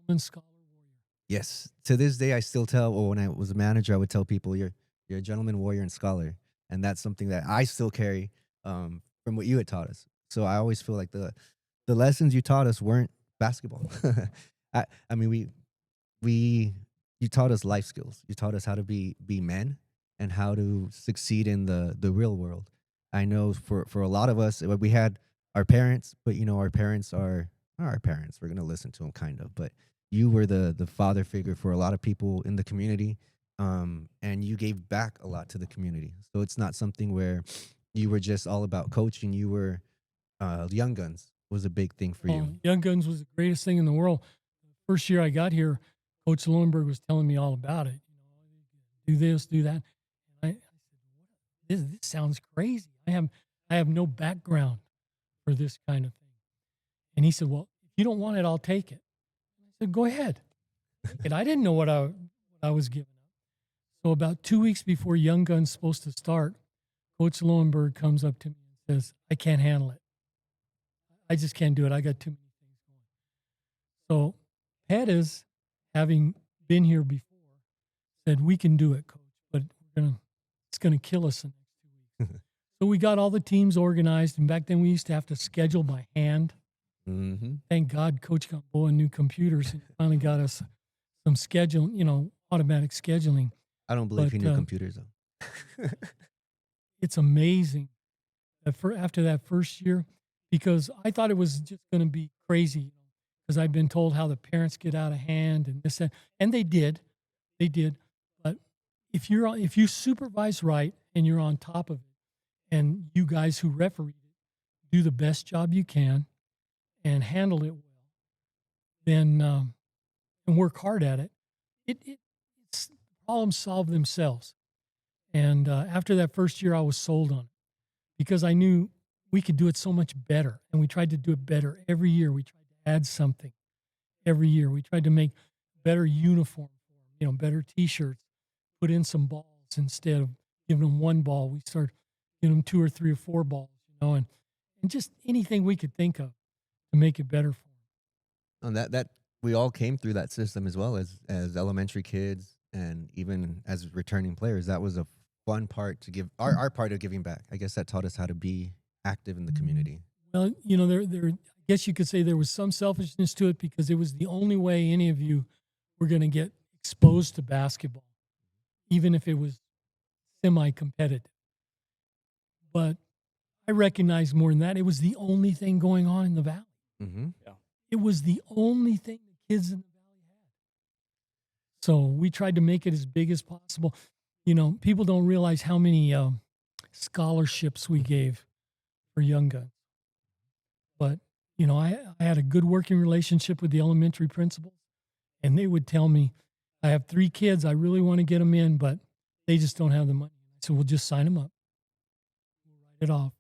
Gentleman, scholar, warrior. Yes. To this day, I still tell, when I was a manager, I would tell people, you're a gentleman, warrior, and scholar. And that's something that I still carry from what you had taught us. So I always feel like the lessons you taught us weren't basketball. I mean, you taught us life skills. You taught us how to be men and how to succeed in the real world. I know for a lot of us, we had our parents, but our parents are our parents. We're gonna listen to them kind of, but you were the father figure for a lot of people in the community, and you gave back a lot to the community. So it's not something where you were just all about coaching. You were Young Guns was a big thing for you. Young Guns was the greatest thing in the world. The first year I got here, Coach Lowenberg was telling me all about it. Do this, do that. I said, this sounds crazy. I have no background for this kind of thing. And he said, well, if you don't want it, I'll take it. I said, go ahead. And I didn't know what I was giving up. So about 2 weeks before Young Guns supposed to start, Coach Lowenberg comes up to me and says, I can't handle it. I just can't do it. I got too many things going. So Pettis, having been here before, said, we can do it, Coach, but it's going to kill us in the next 2 weeks. So we got all the teams organized, and back then we used to have to schedule by hand. Mm-hmm. Thank God Coach Gamboa knew computers and finally got us some automatic scheduling. I don't believe he knew computers, though. It's amazing that after that first year, because I thought it was just going to be crazy, because I've been told how the parents get out of hand and this, and they did. But if you supervise right and you're on top of it, and you guys who referee it do the best job you can and handle it well, then and work hard at it, it's problems solve themselves. And after that first year, I was sold on it because I knew we could do it so much better, and we tried to do it better every year. We tried to add something every year. We tried to make better uniform for them, better T-shirts, put in some balls instead of giving them one ball. We started giving them 2 or 3 or 4 balls, and just anything we could think of to make it better for them. And that we all came through that system as well as elementary kids, and even as returning players. That was a fun part to give our part of giving back. I guess that taught us how to be active in the community. Well, there I guess you could say there was some selfishness to it because it was the only way any of you were going to get exposed to basketball, even if it was semi-competitive. But I recognize more than that. It was the only thing going on in the Valley. Mm-hmm. Yeah. It was the only thing the kids in the Valley had. So we tried to make it as big as possible. People don't realize how many scholarships we gave for Young Guns. But, I had a good working relationship with the elementary principals, and they would tell me, I have 3 kids. I really want to get them in, but they just don't have the money. So we'll just sign them up. We'll write it off.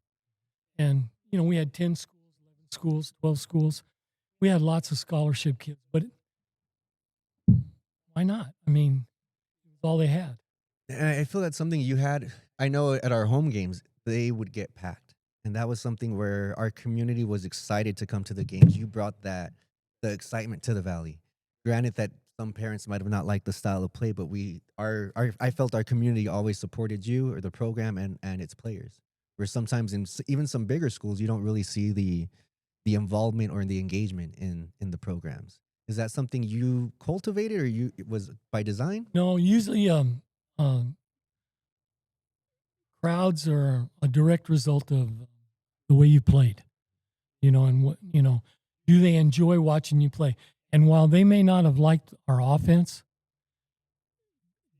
And, we had 10 schools, 11 schools, 12 schools. We had lots of scholarship kids, but why not? I mean, it was all they had. And I feel that's something you had. I know at our home games, they would get packed. And that was something where our community was excited to come to the games. You brought the excitement to the Valley. Granted that some parents might have not liked the style of play, but I felt our community always supported you or the program and its players. Where sometimes in even some bigger schools, you don't really see the involvement or the engagement in the programs. Is that something you cultivated, or it was by design? No, usually crowds are a direct result of the way you played, and what, do they enjoy watching you play? And while they may not have liked our offense,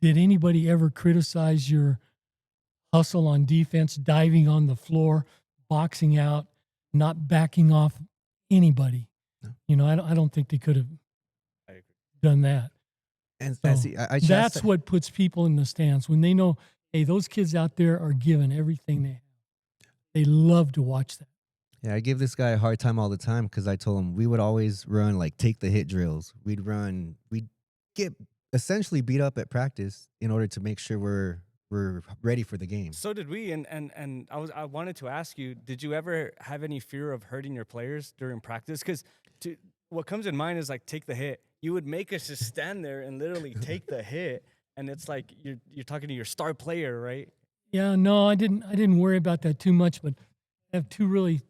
did anybody ever criticize your hustle on defense, diving on the floor, boxing out, not backing off anybody? No. I don't think they could have I agree. done that. And So see, I that's what puts people in the stands when they know, hey, those kids out there are giving everything they have. They love to watch that. Yeah, I give this guy a hard time all the time because I told him we would always run like take the hit drills. We'd get essentially beat up at practice in order to make sure we're ready for the game. So did we, and I wanted to ask you, did you ever have any fear of hurting your players during practice? Because what comes in mind is like take the hit. You would make us just stand there and literally take the hit, and it's like you're talking to your star player, right? Yeah, no, I didn't worry about that too much, but I have two really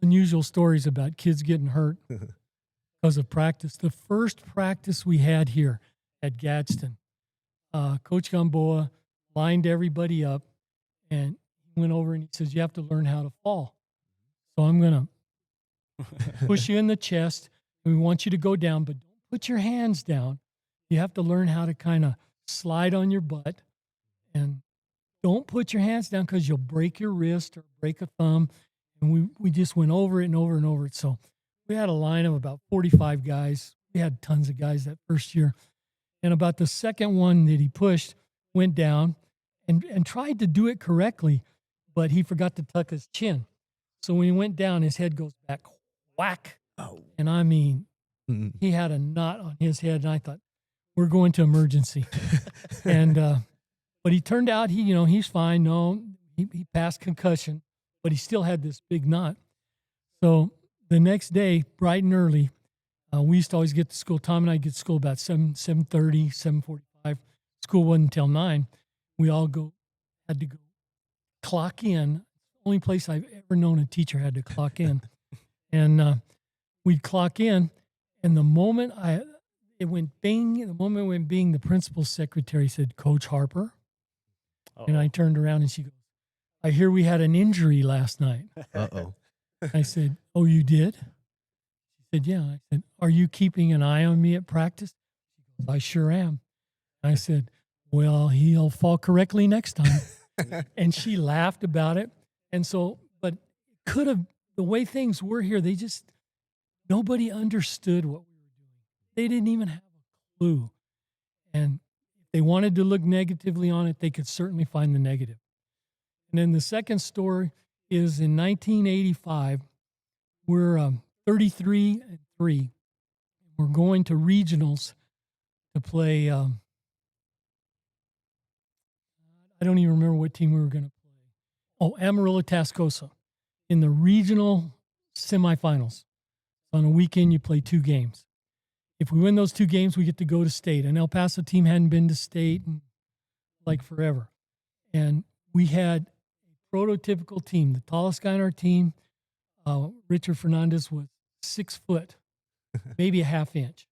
unusual stories about kids getting hurt because of practice. The first practice we had here at Gadsden, Coach Gamboa lined everybody up and he went over and he says, you have to learn how to fall. So I'm going to push you in the chest and we want you to go down, but don't put your hands down. You have to learn how to kind of slide on your butt and don't put your hands down because you'll break your wrist or break a thumb. And we just went over it and over and over it. So we had a line of about 45 guys. We had tons of guys that first year. And about the second one that he pushed went down and tried to do it correctly, but he forgot to tuck his chin. So when he went down, his head goes back, whack. Oh. And I mean, he had a knot on his head. And I thought, we're going to emergency. And, but he turned out, he's fine. No, he passed concussion, but he still had this big knot. So the next day, bright and early, we used to always get to school. Tom and I get to school about 7:30, 7:45. School wasn't until 9. We all had to go clock in. Only place I've ever known a teacher had to clock in. And we'd clock in, and the moment it went bing, the principal's secretary said, Coach Harper. Uh-oh. And I turned around and she goes, I hear we had an injury last night. Uh-oh. I said, oh, you did? She said, yeah. I said, are you keeping an eye on me at practice? She goes, I sure am. I said, well, he'll fall correctly next time. And she laughed about it. And so, but the way things were here, nobody understood what we were doing. They didn't even have a clue. And if they wanted to look negatively on it, they could certainly find the negative. And then the second story is in 1985, we're 33-3. We're going to regionals to play. I don't even remember what team we were going to play. Oh, Amarillo Tascosa in the regional semifinals. On a weekend, you play 2 games. If we win those 2 games, we get to go to state. An El Paso team hadn't been to state in like forever. And we had a prototypical team. The tallest guy on our team, Richard Fernandez, was 6 foot, maybe a half inch.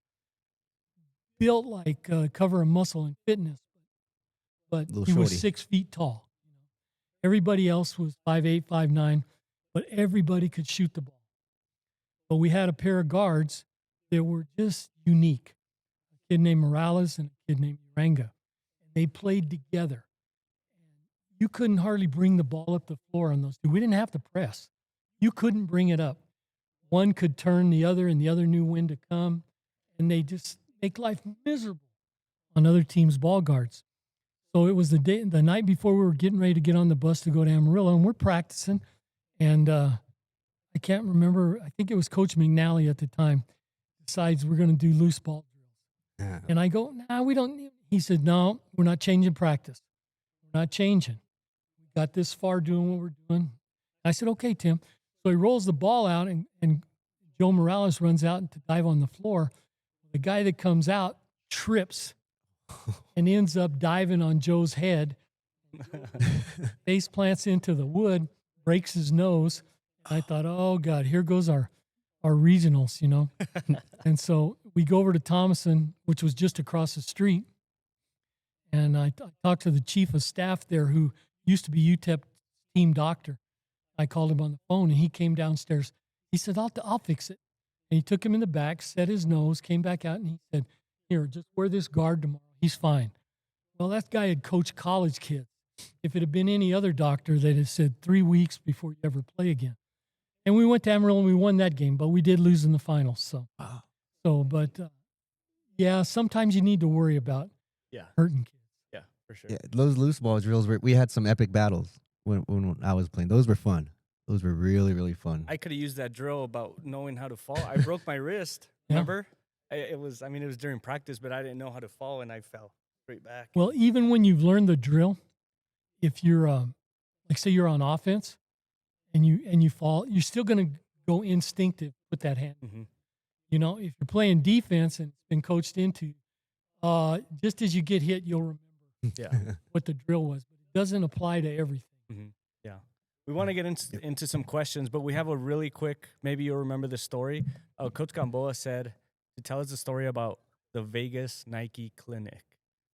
Built like cover of muscle and fitness, but he was 6 feet tall. Everybody else was 5'8", 5'9", but everybody could shoot the ball. But we had a pair of guards that were just unique. A kid named Morales and a kid named Uranga. And they played together. And you couldn't hardly bring the ball up the floor on those two. We didn't have to press. You couldn't bring it up. One could turn the other, and the other knew when to come. And they just make life miserable on other teams' ball guards. So it was the night before we were getting ready to get on the bus to go to Amarillo, and we're practicing. And I can't remember. I think it was Coach McNally at the time decides we're going to do loose ball drills. Yeah. And I go, we don't need. he said, no, we're not changing practice. We're not changing. We got this far doing what we're doing. I said, okay, Tim. So he rolls the ball out, and Joe Morales runs out to dive on the floor. The guy that comes out trips and ends up diving on Joe's head. Face plants into the wood, breaks his nose. I thought, oh, God, here goes our regionals, you know. And so we go over to Thomason, which was just across the street. And I talked to the chief of staff there, who used to be UTEP team doctor. I called him on the phone, and he came downstairs. He said, I'll fix it. And he took him in the back, set his nose, came back out, and he said, here, just wear this guard tomorrow. He's fine. Well, that guy had coached college kids. If it had been any other doctor, they'd have said 3 weeks before you ever play again. And we went to Amarillo, and we won that game, but we did lose in the finals. So, yeah, sometimes you need to worry about hurting kids. Yeah, for sure. Yeah, those loose ball drills, we had some epic battles when I was playing. Those were fun. Those were really, really fun. I could have used that drill about knowing how to fall. I broke my wrist, remember? It was during practice, but I didn't know how to fall, and I fell straight back. Well, even when you've learned the drill, if you're, like say you're on offense and you fall, you're still going to go instinctive with that hand. Mm-hmm. You know, if you're playing defense and it's been coached into, just as you get hit, you'll remember what the drill was. But it doesn't apply to everything. Mm-hmm. Yeah. We want to get into some questions, but we have a really quick, maybe you'll remember the story. Coach Gamboa said to tell us a story about the Vegas Nike Clinic.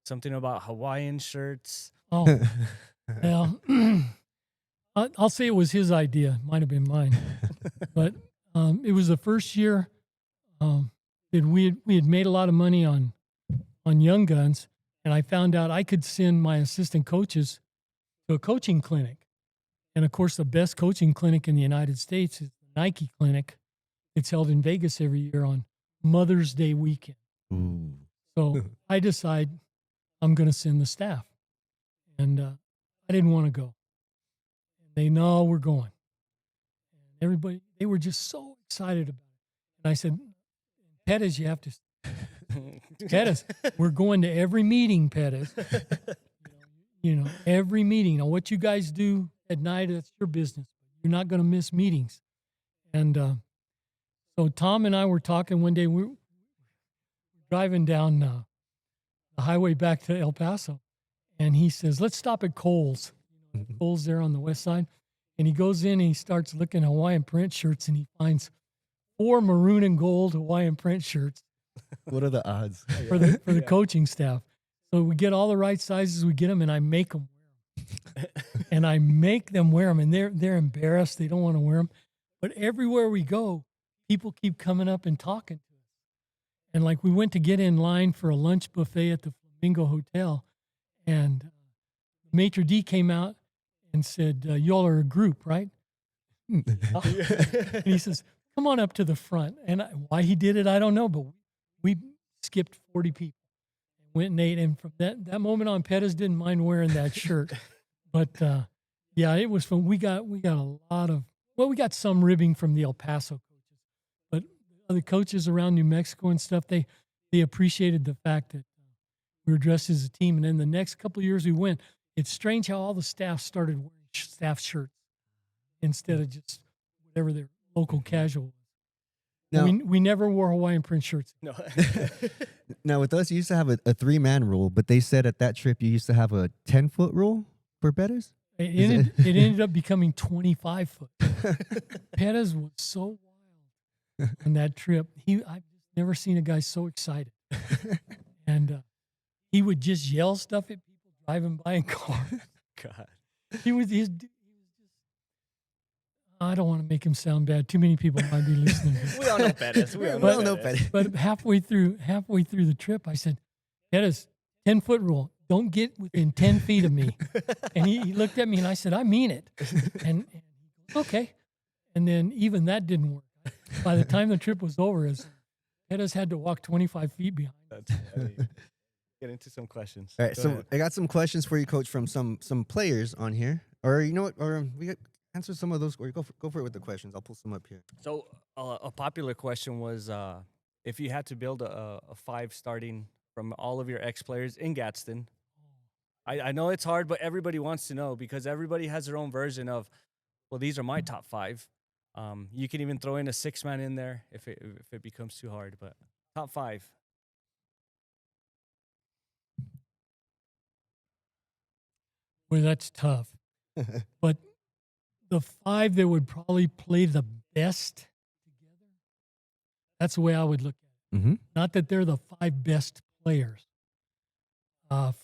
Something about Hawaiian shirts. Oh, well, I'll say it was his idea. Might have been mine. But it was the first year that we had made a lot of money on Young Guns, and I found out I could send my assistant coaches to a coaching clinic. And, of course, the best coaching clinic in the United States is the Nike Clinic. It's held in Vegas every year on Mother's Day weekend. Ooh. So I decide I'm going to send the staff. And I didn't want to go. And they know we're going. And everybody, they were just so excited about it. And I said, Pettis, you have to. Pettis, we're going to every meeting, Pettis. You know, every meeting. Now, what you guys do at night, that's your business. You're not going to miss meetings. And so Tom and I were talking one day. We were driving down the highway back to El Paso. And he says, let's stop at Kohl's. Kohl's there on the west side. And he goes in and he starts looking at Hawaiian print shirts, and he finds 4 maroon and gold Hawaiian print shirts. What are the odds? For the coaching staff. So we get all the right sizes, we get them, and I make them wear them. And I make them wear them, and they're embarrassed. They don't want to wear them. But everywhere we go, people keep coming up and talking to us. And like we went to get in line for a lunch buffet at the Flamingo Hotel, and maitre d' came out and said, y'all are a group, right? And he says, come on up to the front. And why he did it, I don't know, but we skipped 40 people. Went and ate, and from that moment on, Pettis didn't mind wearing that shirt. But yeah, it was fun. We got a lot of, well, we got some ribbing from the El Paso coaches, but other coaches around New Mexico and stuff, they appreciated the fact that we were dressed as a team. And then the next couple of years we went, it's strange how all the staff started wearing staff shirts instead of just whatever their local casual was. Now, we never wore Hawaiian print shirts. No. Now, with us, you used to have a 3-man rule, but they said at that trip you used to have a 10-foot rule for Pettis? It ended up becoming 25 foot. Pettis was so wild on that trip. I've never seen a guy so excited. And he would just yell stuff at people driving by in cars. God. He was just, I don't want to make him sound bad. Too many people might be listening. We all know Pettis. We all know Pettis. But halfway through the trip, I said, Pettis, 10-foot rule. Don't get within 10 feet of me. And he looked at me, and I said, I mean it. And he goes, okay. And then even that didn't work. By the time the trip was over, Pettis had to walk 25 feet behind. That's funny. Get into some questions. All right, Go so ahead. I got some questions for you, Coach, from some players on here. Or you know what? Or answer some of those. Or go for it with the questions. I'll pull some up here. So a popular question was if you had to build a 5 starting from all of your ex-players in Gadsden? I know it's hard, but everybody wants to know because everybody has their own version of, well, these are my top 5. You can even throw in a 6-man in there if it becomes too hard, but top 5. Well, that's tough. But the 5 that would probably play the best together, that's the way I would look at it. Mm-hmm. Not that they're the 5 best players.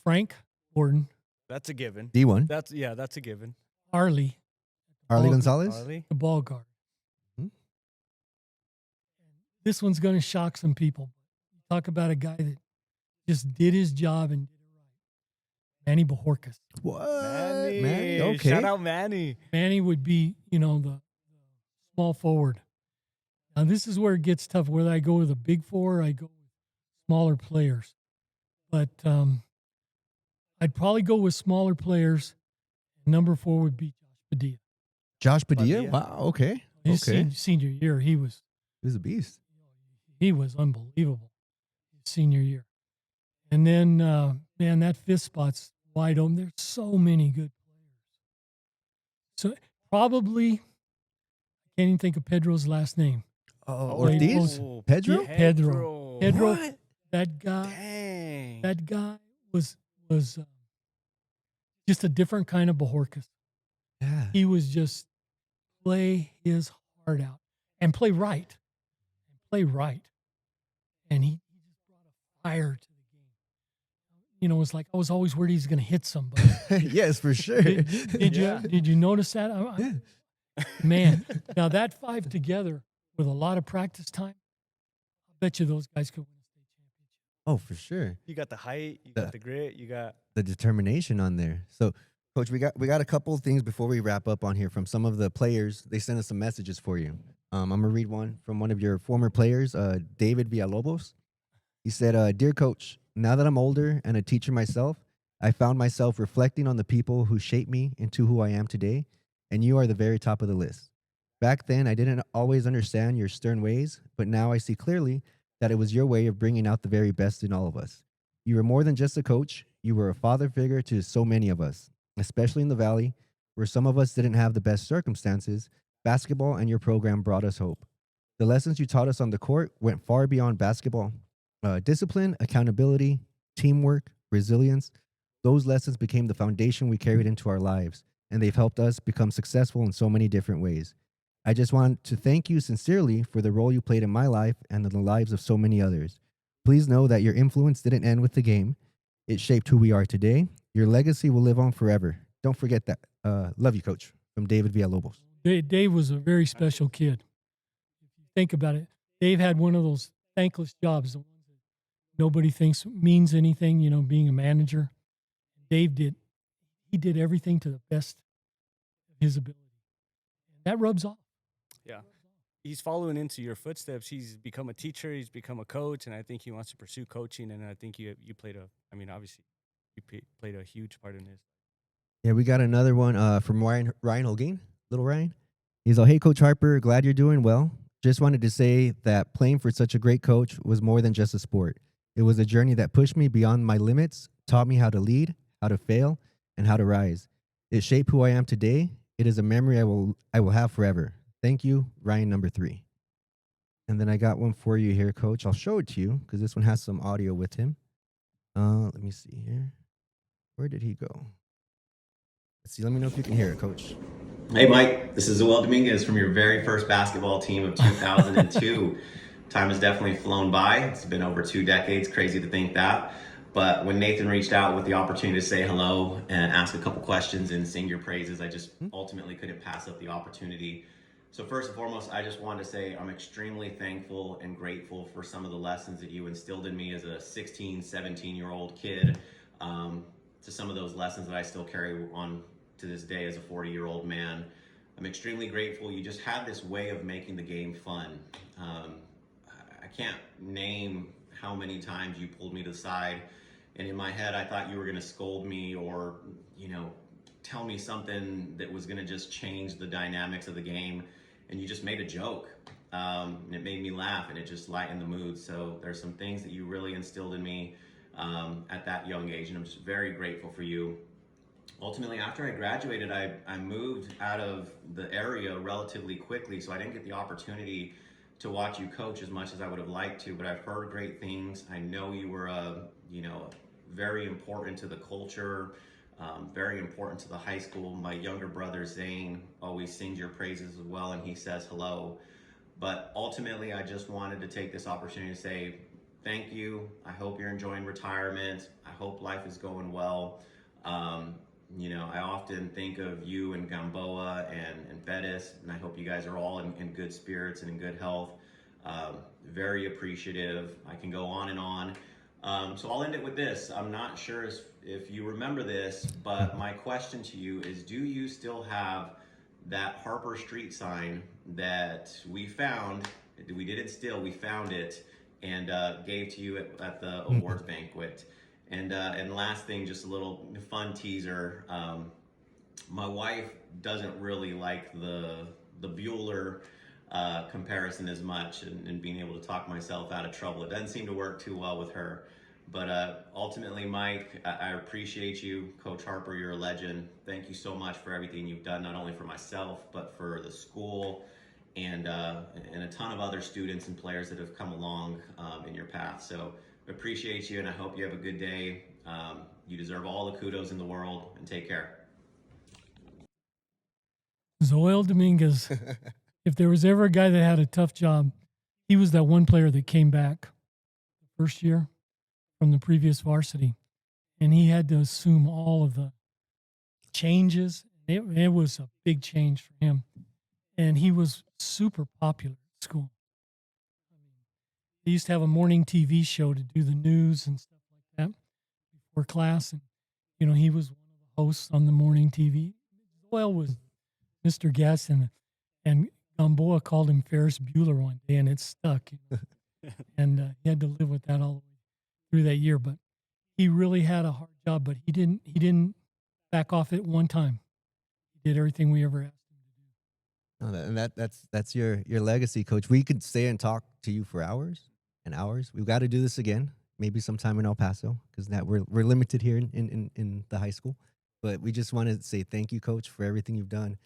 Frank Gordon, That's a given. D1. That's a given. Arlie, Arlie ball- Gonzalez. Harley. the ball guard. Mhm. This one's going to shock some people. Talk about a guy that just did his job and did it right. Manny Bajorquez. What? Manny. Manny? Okay. Shout out Manny. Manny would be, the small forward. Now, this is where it gets tough. Whether I go with a big 4 or I go with smaller players. But I'd probably go with smaller players. Number 4 would be Josh Padilla. Josh Padilla? Padilla. Wow. Okay. His Okay. senior year, he was a beast. unbelievable. His senior year. And then, man, that 5th spot's wide open. There's so many good players. So probably, I can't even think of Pedro's last name. Oh, Played Ortiz? both. Pedro? Yeah. Pedro. What? That guy. Dang. That guy was just a different kind of Bajorquez. Yeah. He was just play his heart out and play right. And he just brought a fire to the game. It's like I was always worried he's going to hit somebody. Yes, for sure. Did you notice that? Man, now that 5 together with a lot of practice time, I bet you those guys could win a state championship. Oh, for sure. You got the height, you got the grit, you got The determination on there. So, Coach, we got a couple of things before we wrap up on here from some of the players. They sent us some messages for you. I'm gonna read one from one of your former players, David Villalobos. He said, "Dear Coach, now that I'm older and a teacher myself, I found myself reflecting on the people who shaped me into who I am today, and you are the very top of the list. Back then, I didn't always understand your stern ways, but now I see clearly that it was your way of bringing out the very best in all of us. You were more than just a coach. You were a father figure to so many of us, especially in the Valley, where some of us didn't have the best circumstances. Basketball and your program brought us hope. The lessons you taught us on the court went far beyond basketball. Discipline, accountability, teamwork, resilience. Those lessons became the foundation we carried into our lives, and they've helped us become successful in so many different ways. I just want to thank you sincerely for the role you played in my life and in the lives of so many others. Please know that your influence didn't end with the game. It shaped who we are today. Your legacy will live on forever. Don't forget that. Love you, Coach." From David Villalobos. Dave was a very special kid. If you think about it, Dave had one of those thankless jobs, the ones that nobody thinks means anything, being a manager. Dave did everything to the best of his ability. And that rubs off. yeah. He's following into your footsteps. He's become a teacher, he's become a coach, and I think he wants to pursue coaching. And I think you played obviously you played a huge part in this. Yeah, we got another one from Ryan Holguin, little Ryan. He's like, "Hey, Coach Harper, glad you're doing well. Just wanted to say that playing for such a great coach was more than just a sport. It was a journey that pushed me beyond my limits, taught me how to lead, how to fail, and how to rise. It shaped who I am today. It is a memory I will have forever. Thank you, Ryan number 3. And then I got one for you here, Coach. I'll show it to you because this one has some audio with him. Let me see here. Where did he go? Let's see. Let me know if you can hear it, Coach. Hey, Mike. This is Joel Dominguez from your very first basketball team of 2002. Time has definitely flown by. It's been over 2 decades. Crazy to think that. But when Nathan reached out with the opportunity to say hello and ask a couple questions and sing your praises, I just ultimately couldn't pass up the opportunity. So first and foremost, I just wanted to say I'm extremely thankful and grateful for some of the lessons that you instilled in me as a 16, 17-year-old kid, to some of those lessons that I still carry on to this day as a 40-year-old man. I'm extremely grateful. You just had this way of making the game fun. I can't name how many times you pulled me to the side, and in my head I thought you were going to scold me or, tell me something that was going to just change the dynamics of the game, and you just made a joke. And it made me laugh, and it just lightened the mood. So there's some things that you really instilled in me at that young age, and I'm just very grateful for you. Ultimately, after I graduated, I moved out of the area relatively quickly, so I didn't get the opportunity to watch you coach as much as I would have liked to, but I've heard great things. I know you were, very important to the culture, very important to the high school. My younger brother, Zane, always sings your praises as well, and he says hello. But ultimately, I just wanted to take this opportunity to say thank you. I hope you're enjoying retirement. I hope life is going well. I often think of you and Gamboa and Bettis, and I hope you guys are all in good spirits and in good health. Very appreciative. I can go on and on. So I'll end it with this. I'm not sure if you remember this, but my question to you is, do you still have that Harper Street sign that we found? We didn't steal, we found it and gave to you at the awards banquet. And last thing, just a little fun teaser. My wife doesn't really like the Bueller comparison as much, and being able to talk myself out of trouble. It doesn't seem to work too well with her. But ultimately, Mike, I appreciate you. Coach Harper, you're a legend. Thank you so much for everything you've done, not only for myself, but for the school and a ton of other students and players that have come along in your path. So appreciate you, and I hope you have a good day. You deserve all the kudos in the world, and take care. Zoel Dominguez, if there was ever a guy that had a tough job, he was that one player that came back the first year from the previous varsity, and he had to assume all of the changes. It was a big change for him, and he was super popular at school. They used to have a morning TV show to do the news and stuff like that before class, and he was one of the hosts on the morning TV. Zoel was Mr. Gadsden, and Gamboa called him Ferris Bueller one day, and it stuck. And he had to live with that all the way through that year. But he really had a hard job, but he didn't back off it one time. He did everything we ever asked him to do. And that's your legacy, Coach. We could stay and talk to you for hours and hours. We've got to do this again, maybe sometime in El Paso, because we're limited here in the high school. But we just want to say thank you, Coach, for everything you've done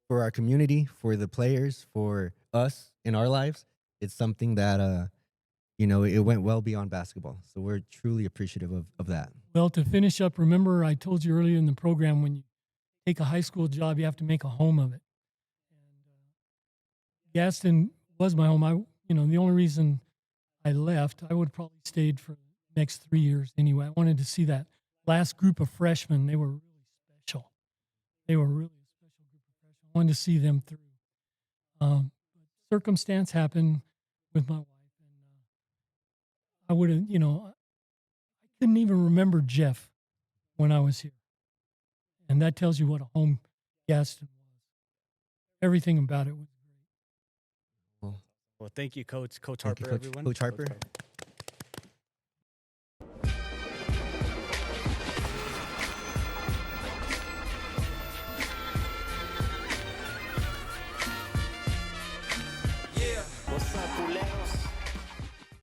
for our community, for the players, for us in our lives. It's something that it went well beyond basketball. So we're truly appreciative of that. Well, to finish up, remember I told you earlier in the program, when you take a high school job, you have to make a home of it. And Gadsden was my home. The only reason I left, I would have probably stayed for the next 3 years anyway. I wanted to see that last group of freshmen. They were really special. They were really a special group of freshmen. I wanted to see them through. Circumstance happened with my wife. I would have, I couldn't even remember Jeff when I was here. And that tells you what a home Gadsden was. Everything about it was great. Well, thank you, Coach Thank Harper, you, Coach. everyone. Coach Harper.